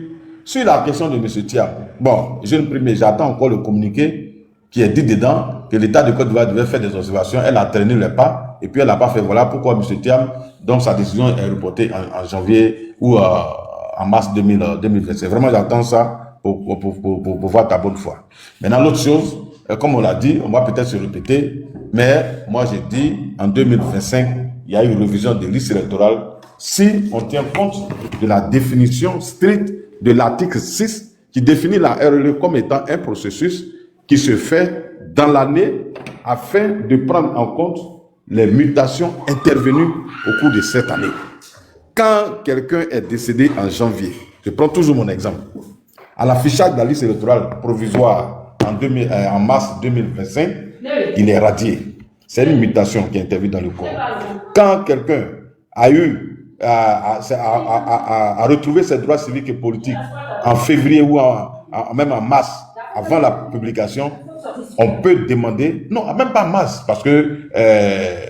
sur la question de M. Thiam, bon, j'attends encore le communiqué qui est dit dedans que l'État de Côte d'Ivoire devait faire des observations, elle a traîné le pas, et puis elle n'a pas fait. Voilà pourquoi M. Thiam, donc sa décision est reportée en janvier ou en mars 2025. Vraiment, j'attends ça pour voir ta bonne foi. Maintenant, l'autre chose, comme on l'a dit, on va peut-être se répéter, mais moi j'ai dit, en 2025, il y a eu une révision des listes électorales si on tient compte de la définition stricte de l'article 6 qui définit la RLE comme étant un processus qui se fait dans l'année afin de prendre en compte les mutations intervenues au cours de cette année. Quand quelqu'un est décédé en janvier, je prends toujours mon exemple, à l'affichage de la liste électorale provisoire en mars 2025, il est radié. C'est une mutation qui intervient dans le corps. Quand quelqu'un a eu à retrouver ses droits civiques et politiques en février ou même en mars, avant la publication, on peut demander, non, même pas en mars, parce que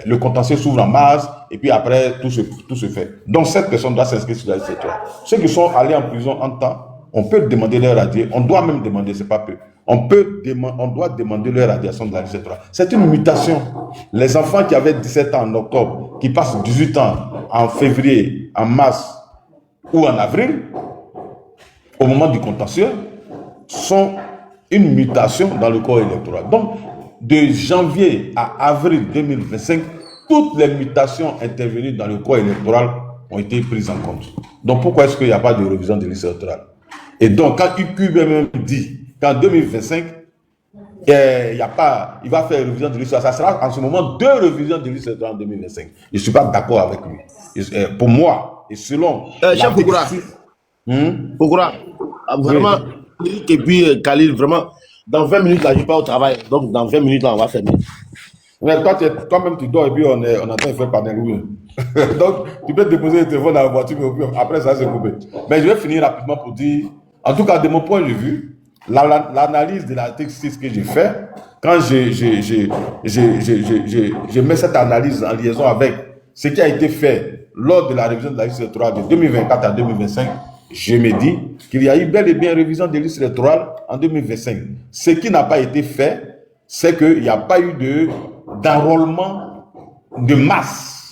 le contentieux s'ouvre en mars, et puis après, tout se fait. Donc, cette personne doit s'inscrire sur la liste électorale. Ceux qui sont allés en prison en temps, on peut demander leur radiation, on doit même demander, c'est pas peu. On doit demander leur radiation de la liste électorale. C'est une mutation. Les enfants qui avaient 17 ans en octobre, qui passent 18 ans en février, en mars ou en avril, au moment du contentieux, sont une mutation dans le corps électoral. Donc, de janvier à avril 2025, toutes les mutations intervenues dans le corps électoral ont été prises en compte. Donc, pourquoi est-ce qu'il n'y a pas de révision de liste électorale? Et donc, quand UQB même dit qu'en 2025, il va faire une révision de liste électorale, ça sera en ce moment 2 révisions de liste électorale en 2025. Je ne suis pas d'accord avec lui. Pour moi, et selon... Chef Koukoura, Koukoura, vraiment, Eric et puis Khalil, vraiment, dans 20 minutes, là, je pars au travail. Donc, dans 20 minutes, là, on va fermer. Mais toi-même, tu dors et puis on est en train de faire panel. Donc, tu peux déposer le téléphone dans la voiture, mais après, ça va se couper. Mais je vais finir rapidement pour dire, en tout cas, de mon point de vue, l'analyse de l'article 6 que j'ai fait, quand je mets cette analyse en liaison avec ce qui a été fait lors de la révision de la liste électorale de 2024 à 2025, je me dis qu'il y a eu bel et bien une révision des listes électorales en 2025. Ce qui n'a pas été fait, c'est qu'il n'y a pas eu d'enrôlement de masse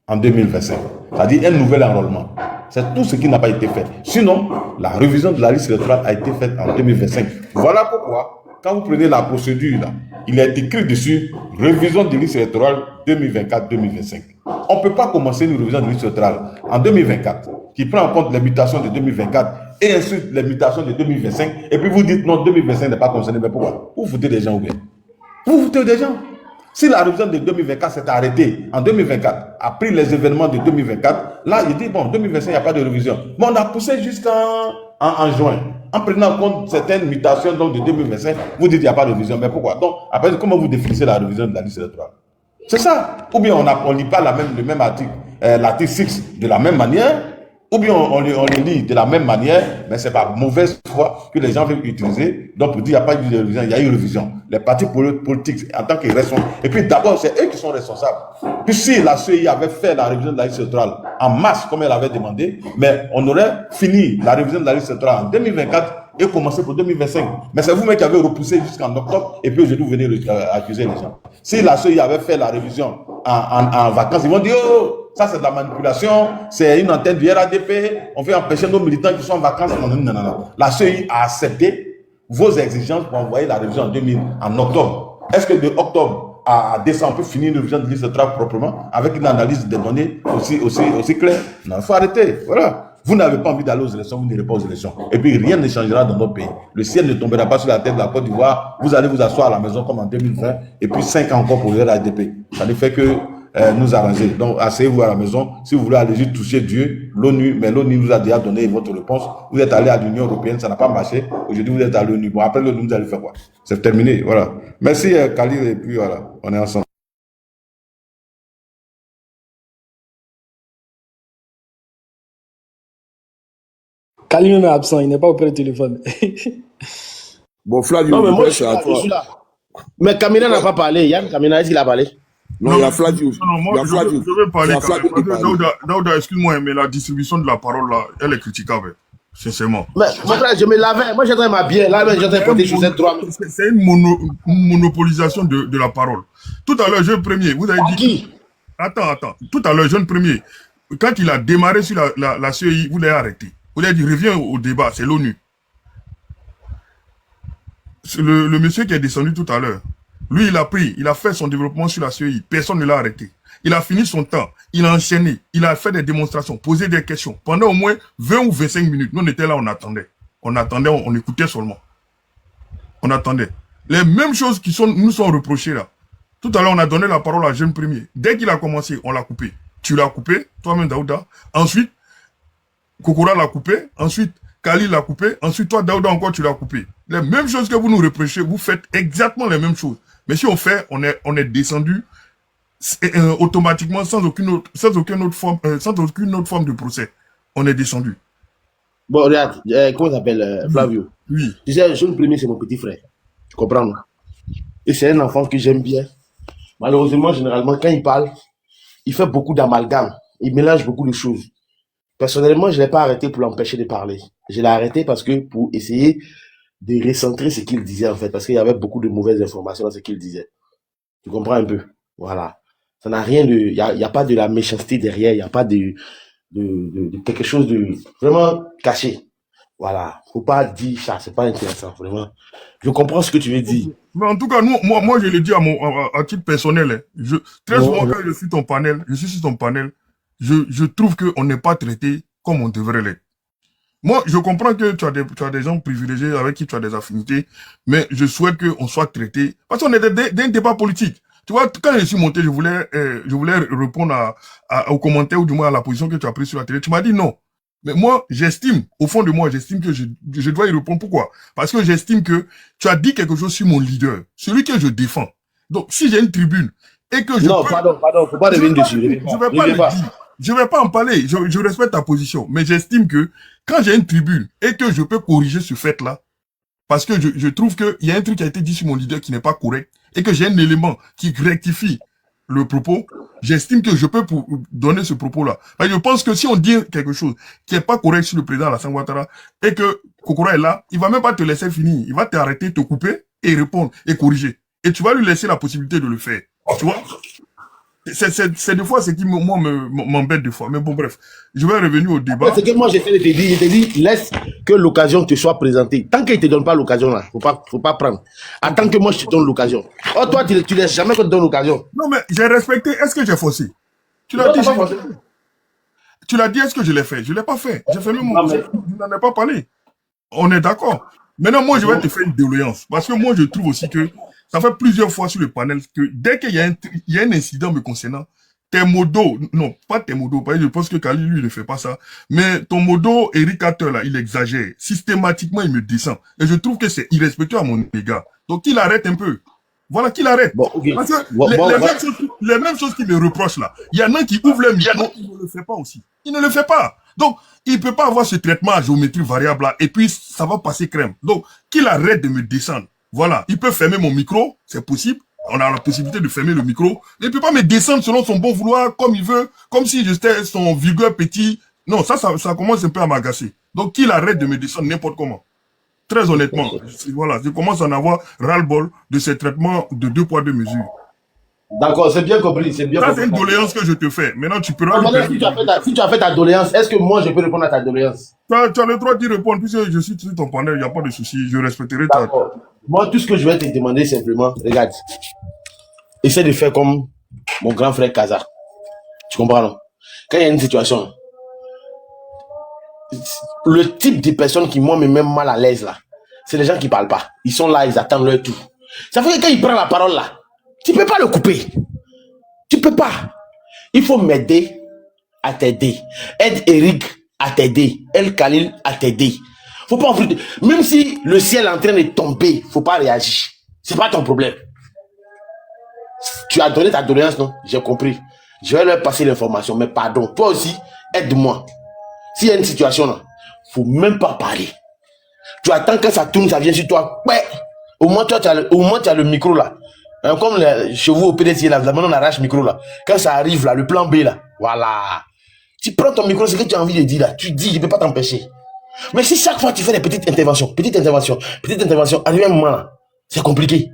en 2025. C'est-à-dire un nouvel enrôlement. C'est tout ce qui n'a pas été fait. Sinon, la révision de la liste électorale a été faite en 2025. Voilà pourquoi, quand vous prenez la procédure, là, il est écrit dessus « Révision de liste électorale 2024-2025 ». On ne peut pas commencer une révision de liste électorale en 2024 qui prend en compte les mutations de 2024 et ensuite les mutations de 2025 et puis vous dites non, 2025 n'est pas concerné. Mais pourquoi? Vous foutez des gens ou bien? Vous foutez des gens. Si la révision de 2024 s'est arrêtée en 2024, après les événements de 2024, là, il dit, bon, 2025, il n'y a pas de révision. Mais on a poussé jusqu'en juin. en prenant en compte certaines mutations donc, de 2025, vous dites qu'il n'y a pas de révision. Mais pourquoi? Donc, après, comment vous définissez la révision de la liste électorale? C'est ça. Ou bien on ne lit pas le même article, l'article 6 de la même manière, ou bien on le lit de la même manière, mais c'est par mauvaise foi que les gens veulent utiliser. Donc, pour dire qu'il n'y a pas eu de révision, il y a eu révision. Les partis politiques, en tant qu'ils restent. Et puis, d'abord, c'est eux qui sont responsables. Puis, si la CEI avait fait la révision de la liste électorale en mars, comme elle avait demandé, mais on aurait fini la révision de la liste électorale en 2024 et commencé pour 2025. Mais c'est vous-même qui avez repoussé jusqu'en octobre, et puis aujourd'hui, vous venez accuser les gens. Si la CEI avait fait la révision en vacances, ils vont dire, oh, ça c'est de la manipulation, c'est une antenne du RADP, on veut empêcher nos militants qui sont en vacances. Non, non, non, non. La CEI a accepté vos exigences pour envoyer la révision en octobre. Est-ce que de octobre à décembre, on peut finir une révision de liste électorale proprement avec une analyse des données aussi claire? Non, il faut arrêter. Voilà. Vous n'avez pas envie d'aller aux élections, vous n'irez pas aux élections. Et puis rien ne changera dans notre pays. Le ciel ne tombera pas sur la tête de la Côte d'Ivoire. Vous allez vous asseoir à la maison comme en 2020 et puis 5 ans encore pour le RADP. Ça ne fait que nous arranger. Donc asseyez-vous à la maison. Si vous voulez aller juste toucher Dieu, l'ONU, mais l'ONU nous a déjà donné votre réponse. Vous êtes allé à l'Union européenne, ça n'a pas marché. Aujourd'hui, vous êtes à l'ONU. Bon, après l'ONU, vous allez faire quoi? C'est terminé. Voilà. Merci Khalil et puis voilà, on est ensemble. Kalim est absent, il n'est pas auprès du téléphone. Bon, Flavio, Non, mais moi, je suis c'est à là, je toi. suis là. Mais Kamina n'a pas parlé. Yann Kamina, est-ce qu'il a parlé? Non, il y a Flavio. Non, Il y moi, a Flavio. je vais parler C'est à quand même. Flavio de Parce que parler. Daouda, excuse-moi, mais la distribution de la parole, là, elle est critiquable, sincèrement. Mais mon frère, je me lavais. Moi, j'étais ma bière. Là, mais j'étais porté sur cette droite. C'est une monopolisation de la parole. Tout à l'heure, jeune premier, vous avez dit... Qui? Attends. Tout à l'heure, jeune premier, quand il a démarré sur la CEI, vous l'avez arrêté. Vous l'avez dit, reviens au débat, c'est l'ONU. Le monsieur qui est descendu tout à l'heure, lui, il a fait son développement sur la CEI. Personne ne l'a arrêté. Il a fini son temps. Il a enchaîné. Il a fait des démonstrations, posé des questions. Pendant au moins 20 ou 25 minutes, nous, on était là, on attendait. On écoutait seulement. On attendait. Les mêmes choses qui nous sont reprochées là. Tout à l'heure, on a donné la parole à jeune premier. Dès qu'il a commencé, on l'a coupé. Tu l'as coupé, toi-même, Daouda. Ensuite, Kokora l'a coupé. Ensuite, Kali l'a coupé. Ensuite, toi, Daouda, encore, tu l'as coupé. Les mêmes choses que vous nous reprochez, vous faites exactement les mêmes choses. Mais si on fait, on est descendu automatiquement sans aucune autre forme de procès. On est descendu. Bon, regarde, comment il s'appelle Flavio? Oui. Tu sais, jeune premier, c'est mon petit frère. Tu comprends, non? Et c'est un enfant que j'aime bien. Malheureusement, généralement, quand il parle, il fait beaucoup d'amalgames. Il mélange beaucoup de choses. Personnellement, je ne l'ai pas arrêté pour l'empêcher de parler. Je l'ai arrêté parce que pour essayer de recentrer ce qu'il disait, en fait, parce qu'il y avait beaucoup de mauvaises informations dans ce qu'il disait. Tu comprends un peu? Voilà. Ça n'a rien de... Il n'y a pas de la méchanceté derrière, il n'y a pas de quelque chose de vraiment caché. Voilà. Faut pas dire ça, c'est pas intéressant, vraiment. Je comprends ce que tu veux dire. Mais en tout cas, moi, je le dis à titre personnel. Hein. Très souvent, quand je suis sur ton panel, je trouve qu'on n'est pas traité comme on devrait l'être. Moi, je comprends que tu as des gens privilégiés avec qui tu as des affinités, mais je souhaite qu'on soit traité. Parce qu'on est dans un débat politique. Tu vois, quand je suis monté, je voulais répondre aux commentaires ou du moins à la position que tu as prise sur la télé. Tu m'as dit non. Mais moi, j'estime, au fond de moi, j'estime que je dois y répondre. Pourquoi? Parce que j'estime que tu as dit quelque chose sur mon leader, celui que je défends. Donc, si j'ai une tribune et que je... Non, pardon, faut pas revenir dessus. Je vais pas en parler. Je respecte ta position. Mais j'estime que quand j'ai une tribune et que je peux corriger ce fait-là, parce que je trouve qu'il y a un truc qui a été dit sur mon leader qui n'est pas correct et que j'ai un élément qui rectifie le propos, j'estime que je peux donner ce propos-là. Mais je pense que si on dit quelque chose qui est pas correct sur le président Alassane Ouattara et que Kokora est là, il va même pas te laisser finir. Il va t'arrêter, te couper et répondre et corriger. Et tu vas lui laisser la possibilité de le faire. Tu vois? C'est des fois ce qui m'embête des fois. Mais bon, bref. Je vais revenir au débat. C'est que moi, j'essaie de te dire, je te dis, laisse que l'occasion te soit présentée. Tant qu'il ne te donne pas l'occasion, là, faut pas prendre. Attends que moi, je te donne l'occasion. Oh, toi, tu laisses jamais qu'on te donne l'occasion. Non, mais j'ai respecté. Est-ce que j'ai forcé? Tu l'as dit. Tu l'as dit, est-ce que je l'ai fait? Je l'ai pas fait. J'ai fait le mot. Je n'en ai pas parlé. On est d'accord. Maintenant, moi, je vais te faire une déloyance. Parce que moi, je trouve aussi que ça fait plusieurs fois sur le panel que dès qu'il y a un incident me concernant, tes modos, non, pas tes modos, parce que je pense que Kali, lui, ne fait pas ça, mais ton modo, Eric Carter, là, il exagère. Systématiquement, il me descend. Et je trouve que c'est irrespectueux à mon égard. Donc, qu'il arrête un peu. Voilà, qu'il arrête. Bon, ok. Parce que Bon, les mêmes choses qu'il me reproche là, il y en a qui ouvrent le micro, il ne le fait pas aussi. Il ne le fait pas. Donc, il ne peut pas avoir ce traitement à géométrie variable là, et puis ça va passer crème. Donc, qu'il arrête de me descendre. Voilà, il peut fermer mon micro, c'est possible. On a la possibilité de fermer le micro. Mais il ne peut pas me descendre selon son bon vouloir, comme il veut, comme si j'étais son vulgaire petit. Non, ça commence un peu à m'agacer. Donc, qu'il arrête de me descendre n'importe comment. Très honnêtement, voilà, je commence à en avoir ras-le-bol de ces traitements de 2 poids 2 mesures. D'accord, c'est bien compris, c'est bien Ça, compris. c'est une doléance que je te fais. Maintenant, tu peux... Si tu as fait ta doléance, est-ce que moi, je peux répondre à ta doléance? Tu as le droit d'y répondre, puisque je suis ton panel, il n'y a pas de souci, je respecterai ta... D'accord. Moi, tout ce que je vais te demander simplement, regarde, essaie de faire comme mon grand frère Kaza. Tu comprends, non? Quand il y a une situation, le type de personnes qui, moi, me mettent mal à l'aise, là, c'est les gens qui parlent pas. Ils sont là, ils attendent leur tour. Ça fait que quand il prend la parole, là, tu peux pas le couper. Tu peux pas. Il faut m'aider à t'aider. Aide Eric à t'aider. Aide Khalil à t'aider. Faut pas envoyer. Même si le ciel est en train de tomber, faut pas réagir. C'est pas ton problème. Tu as donné ta doléance, non? J'ai compris. Je vais leur passer l'information, mais pardon. Toi aussi, aide-moi. S'il y a une situation là, faut même pas parler. Tu attends que ça tourne, ça vient sur toi. Ouais. Au moins, tu as le micro là. Hein, comme chez vous au PDC là, maintenant on arrache le micro là. Quand ça arrive là, le plan B là, voilà. Tu prends ton micro, ce que tu as envie de dire là, tu dis, je ne peux pas t'empêcher. Mais si chaque fois tu fais des petites interventions, arrive un moment là, c'est compliqué.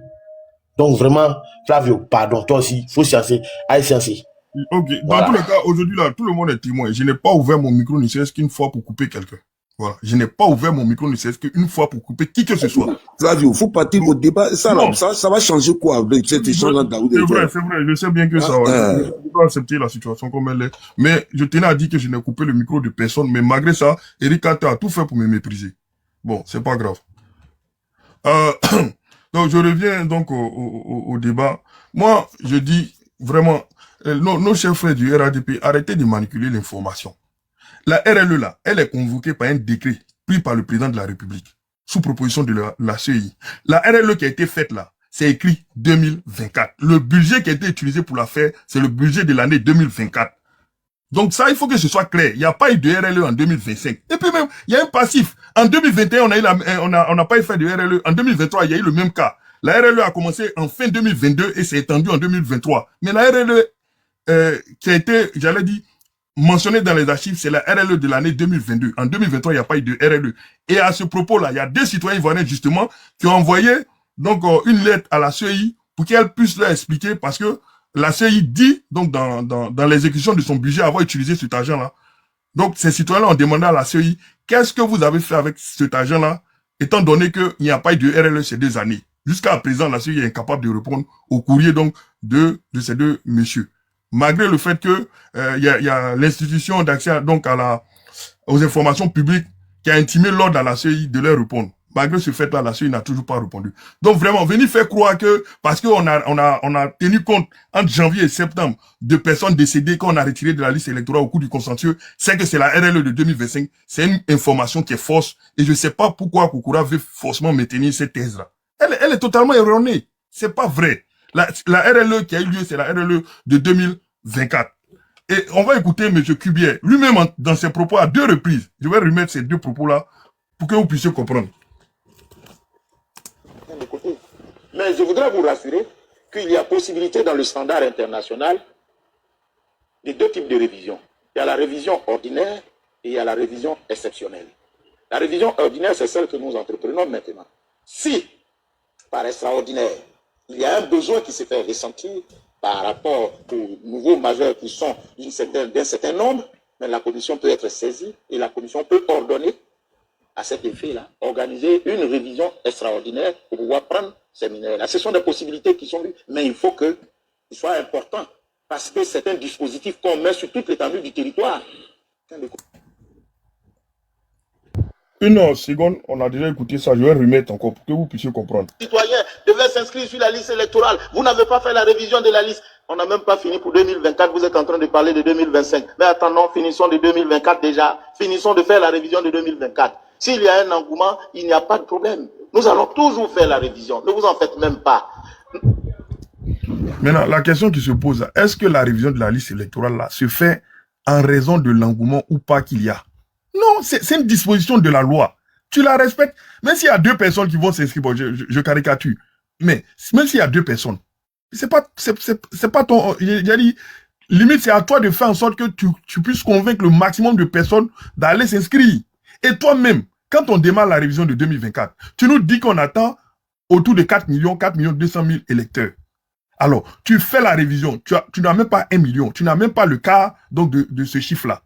Donc vraiment, Flavio, pardon, toi aussi, faut sciencer, allez sciencer. Ok, dans tous les cas, aujourd'hui là, tout le monde est témoin. Je n'ai pas ouvert mon micro ne serait-ce qu'une fois pour couper quelqu'un. Voilà, je n'ai pas ouvert mon micro ne serait-ce qu'une fois pour couper qui que ce soit. Flavio, faut partir au débat. Ça, là, ça va changer quoi avec cet échange là, Daoud? C'est vrai, je sais bien que ça va. Je peux pas accepter la situation comme elle est. Mais je tenais à dire que je n'ai coupé le micro de personne. Mais malgré ça, Eric Carter a tout fait pour me mépriser. Bon, c'est pas grave. Donc, je reviens donc au débat. Moi, je dis vraiment, nos chers frères du RADP, arrêtez de manipuler l'information. La RLE, là, elle est convoquée par un décret pris par le président de la République, sous proposition de la CEI. La RLE qui a été faite là, c'est écrit 2024. Le budget qui a été utilisé pour la faire, c'est le budget de l'année 2024. Donc ça, il faut que ce soit clair. Il n'y a pas eu de RLE en 2025. Et puis même, il y a un passif. En 2021, on n'a pas fait de RLE. En 2023, il y a eu le même cas. La RLE a commencé en fin 2022 et s'est étendue en 2023. Mais la RLE qui a été, j'allais dire, mentionné dans les archives, c'est la RLE de l'année 2022. En 2023, il n'y a pas eu de RLE. Et à ce propos-là, il y a des citoyens ivoiriens, justement, qui ont envoyé donc une lettre à la CEI pour qu'elle puisse leur expliquer, parce que la CEI dit, donc dans l'exécution de son budget, avoir utilisé cet argent-là. Donc, ces citoyens-là ont demandé à la CEI, qu'est-ce que vous avez fait avec cet argent-là, étant donné qu'il n'y a pas eu de RLE ces 2 années. Jusqu'à présent, la CEI est incapable de répondre au courrier donc de ces 2 messieurs. Malgré le fait que y a l'institution d'accès donc aux informations publiques qui a intimé l'ordre à la CEI de leur répondre. Malgré ce fait-là, la CEI n'a toujours pas répondu. Donc vraiment, venir faire croire que parce qu'on a tenu compte entre janvier et septembre de personnes décédées qu'on a retirées de la liste électorale au cours du consensueux, c'est que c'est la RLE de 2025. C'est une information qui est fausse et je ne sais pas pourquoi Koukoura veut forcément maintenir cette thèse-là. Elle est totalement erronée. C'est pas vrai. La RLE qui a eu lieu, c'est la RLE de 2024. Et on va écouter M. Kubier, lui-même dans ses propos à 2 reprises. Je vais remettre ces 2 propos-là pour que vous puissiez comprendre. Mais je voudrais vous rassurer qu'il y a possibilité dans le standard international de 2 types de révision. Il y a la révision ordinaire et il y a la révision exceptionnelle. La révision ordinaire, c'est celle que nous entreprenons maintenant. Si, par extraordinaire, il y a un besoin qui se fait ressentir par rapport aux nouveaux majeurs qui sont d'un certain nombre, mais la commission peut être saisie et la commission peut ordonner à cet effet-là, organiser une révision extraordinaire pour pouvoir prendre ces mineurs-là. Ce sont des possibilités qui sont vues, mais il faut qu'ils soient importants parce que c'est un dispositif qu'on met sur toute l'étendue du territoire. Une seconde, on a déjà écouté ça, je vais remettre encore pour que vous puissiez comprendre. Les citoyens devaient s'inscrire sur la liste électorale. Vous n'avez pas fait la révision de la liste. On n'a même pas fini pour 2024, vous êtes en train de parler de 2025. Mais attendons, finissons de 2024 déjà. Finissons de faire la révision de 2024. S'il y a un engouement, il n'y a pas de problème. Nous allons toujours faire la révision. Ne vous en faites même pas. Maintenant, la question qui se pose, est-ce que la révision de la liste électorale là, se fait en raison de l'engouement ou pas qu'il y a? Non, c'est une disposition de la loi. Tu la respectes. Même s'il y a 2 personnes qui vont s'inscrire, bon, je caricature, mais même s'il y a 2 personnes, c'est pas ton... Il a dit, limite, c'est à toi de faire en sorte que tu puisses convaincre le maximum de personnes d'aller s'inscrire. Et toi-même, quand on démarre la révision de 2024, tu nous dis qu'on attend autour de 4 200 000 électeurs. Alors, tu fais la révision, tu n'as même pas 1 million, tu n'as même pas le quart donc, de ce chiffre-là.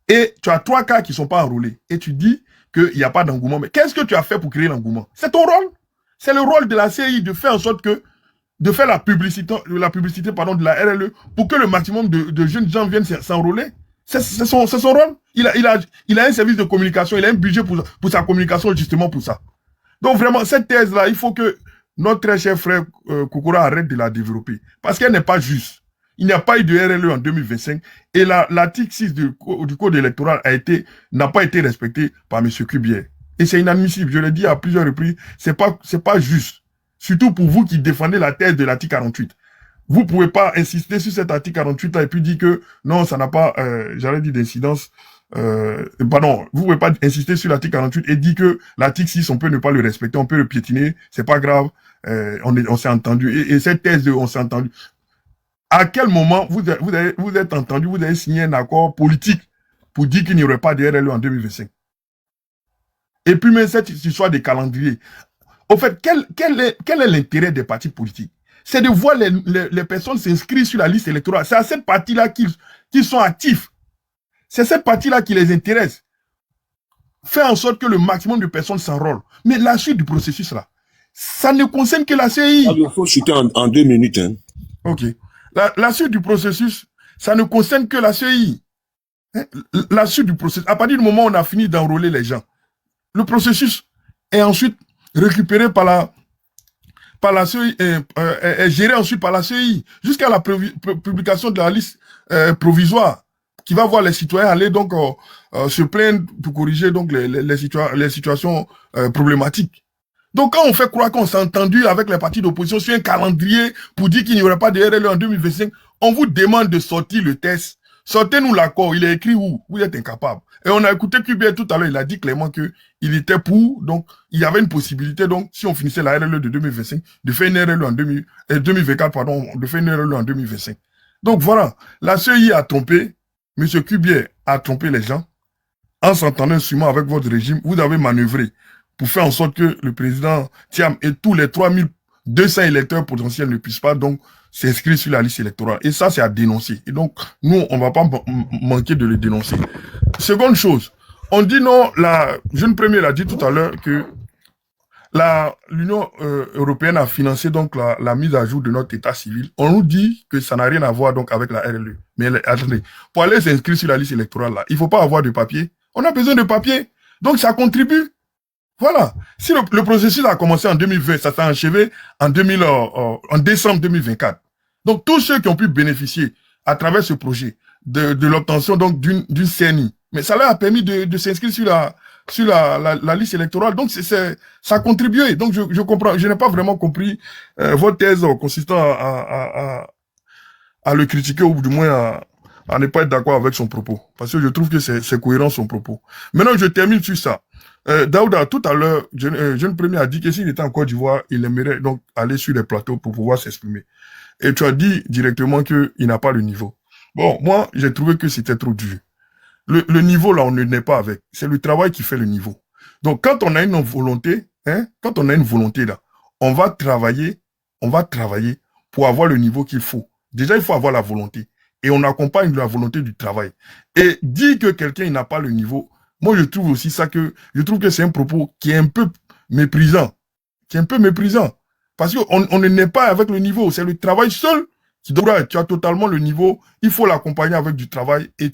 Et tu as 3 cas qui ne sont pas enrôlés. Et tu dis qu'il n'y a pas d'engouement. Mais qu'est-ce que tu as fait pour créer l'engouement? C'est ton rôle. C'est le rôle de la CI de faire en sorte que, de faire la publicité de la RLE pour que le maximum de jeunes gens viennent s'enrôler. C'est son rôle. Il a un service de communication, il a un budget pour sa communication justement pour ça. Donc vraiment, cette thèse-là, il faut que notre très cher frère Kokora arrête de la développer. Parce qu'elle n'est pas juste. Il n'y a pas eu de RLE en 2025 et l'article 6 du code électoral n'a pas été respecté par M. Kubier. Et c'est inadmissible. Je l'ai dit à plusieurs reprises, c'est pas juste. Surtout pour vous qui défendez la thèse de l'article 48. Vous pouvez pas insister sur cet article 48 là et puis dire que non, ça n'a pas, j'allais dire d'incidence. Vous pouvez pas insister sur l'article 48 et dire que l'article 6, on peut ne pas le respecter, on peut le piétiner, c'est pas grave, on s'est entendu. Et cette thèse de on s'est entendu. À quel moment vous êtes entendu, vous avez signé un accord politique pour dire qu'il n'y aurait pas de RLE en 2025? Et puis même cette histoire des calendriers. Au fait, quel est l'intérêt des partis politiques? C'est de voir les personnes s'inscrire sur la liste électorale. C'est à cette partie-là qu'ils sont actifs. C'est cette partie-là qui les intéresse. Faire en sorte que le maximum de personnes s'enrôlent. Mais la suite du processus là, ça ne concerne que la CI. Il faut chuter en 2 minutes. Hein. Ok. La suite du processus, ça ne concerne que la CI. Hein? La suite du processus, à partir du moment où on a fini d'enrôler les gens, le processus est ensuite récupéré par la CI, est géré ensuite par la CI, jusqu'à la publication de la liste provisoire, qui va voir les citoyens aller donc se plaindre pour corriger donc les situations problématiques. Donc quand on fait croire qu'on s'est entendu avec les partis d'opposition sur un calendrier pour dire qu'il n'y aurait pas de RLE en 2025, on vous demande de sortir le test. Sortez-nous l'accord, il est écrit où? Vous êtes incapable. Et on a écouté Kubier tout à l'heure, il a dit clairement que il était pour, donc il y avait une possibilité, donc si on finissait la RLE de 2025, de faire une RLE en 2024, pardon, de faire une RLE en 2025. Donc voilà, la CEI a trompé, M. Kubier a trompé les gens, en s'entendant sûrement avec votre régime, vous avez manœuvré pour faire en sorte que le président Thiam et tous les 3200 électeurs potentiels ne puissent pas donc s'inscrire sur la liste électorale. Et ça, c'est à dénoncer. Et donc, nous, on va pas manquer de le dénoncer. Seconde chose, on dit non, la jeune première a dit tout à l'heure que l'Union européenne a financé donc la mise à jour de notre état civil. On nous dit que ça n'a rien à voir donc avec la RLE. Mais attendez, pour aller s'inscrire sur la liste électorale là, il faut pas avoir de papier. On a besoin de papier. Donc ça contribue. Voilà. Si le processus a commencé en 2020, ça s'est achevé en décembre 2024. Donc tous ceux qui ont pu bénéficier à travers ce projet de l'obtention donc d'une CNI, mais ça leur a permis de s'inscrire sur la liste électorale. Donc ça a contribué. Donc je comprends, je n'ai pas vraiment compris votre thèse consistant à le critiquer ou du moins à ne pas être d'accord avec son propos. Parce que je trouve que c'est cohérent son propos. Maintenant, je termine sur ça. Daouda, tout à l'heure, Jeune Premier a dit que s'il était en Côte d'Ivoire, il aimerait donc aller sur les plateaux pour pouvoir s'exprimer. Et tu as dit directement qu'il n'a pas le niveau. Bon, moi, j'ai trouvé que c'était trop dur. Le niveau, là, on ne naît pas avec. C'est le travail qui fait le niveau. Donc, quand on a une volonté, là, on va travailler pour avoir le niveau qu'il faut. Déjà, il faut avoir la volonté. Et on accompagne la volonté du travail. Et dire que quelqu'un n'a pas le niveau, moi, je trouve aussi ça je trouve que c'est un propos qui est un peu méprisant. Parce qu'on ne naît pas avec le niveau. C'est le travail seul qui doit, tu as totalement le niveau. Il faut l'accompagner avec du travail et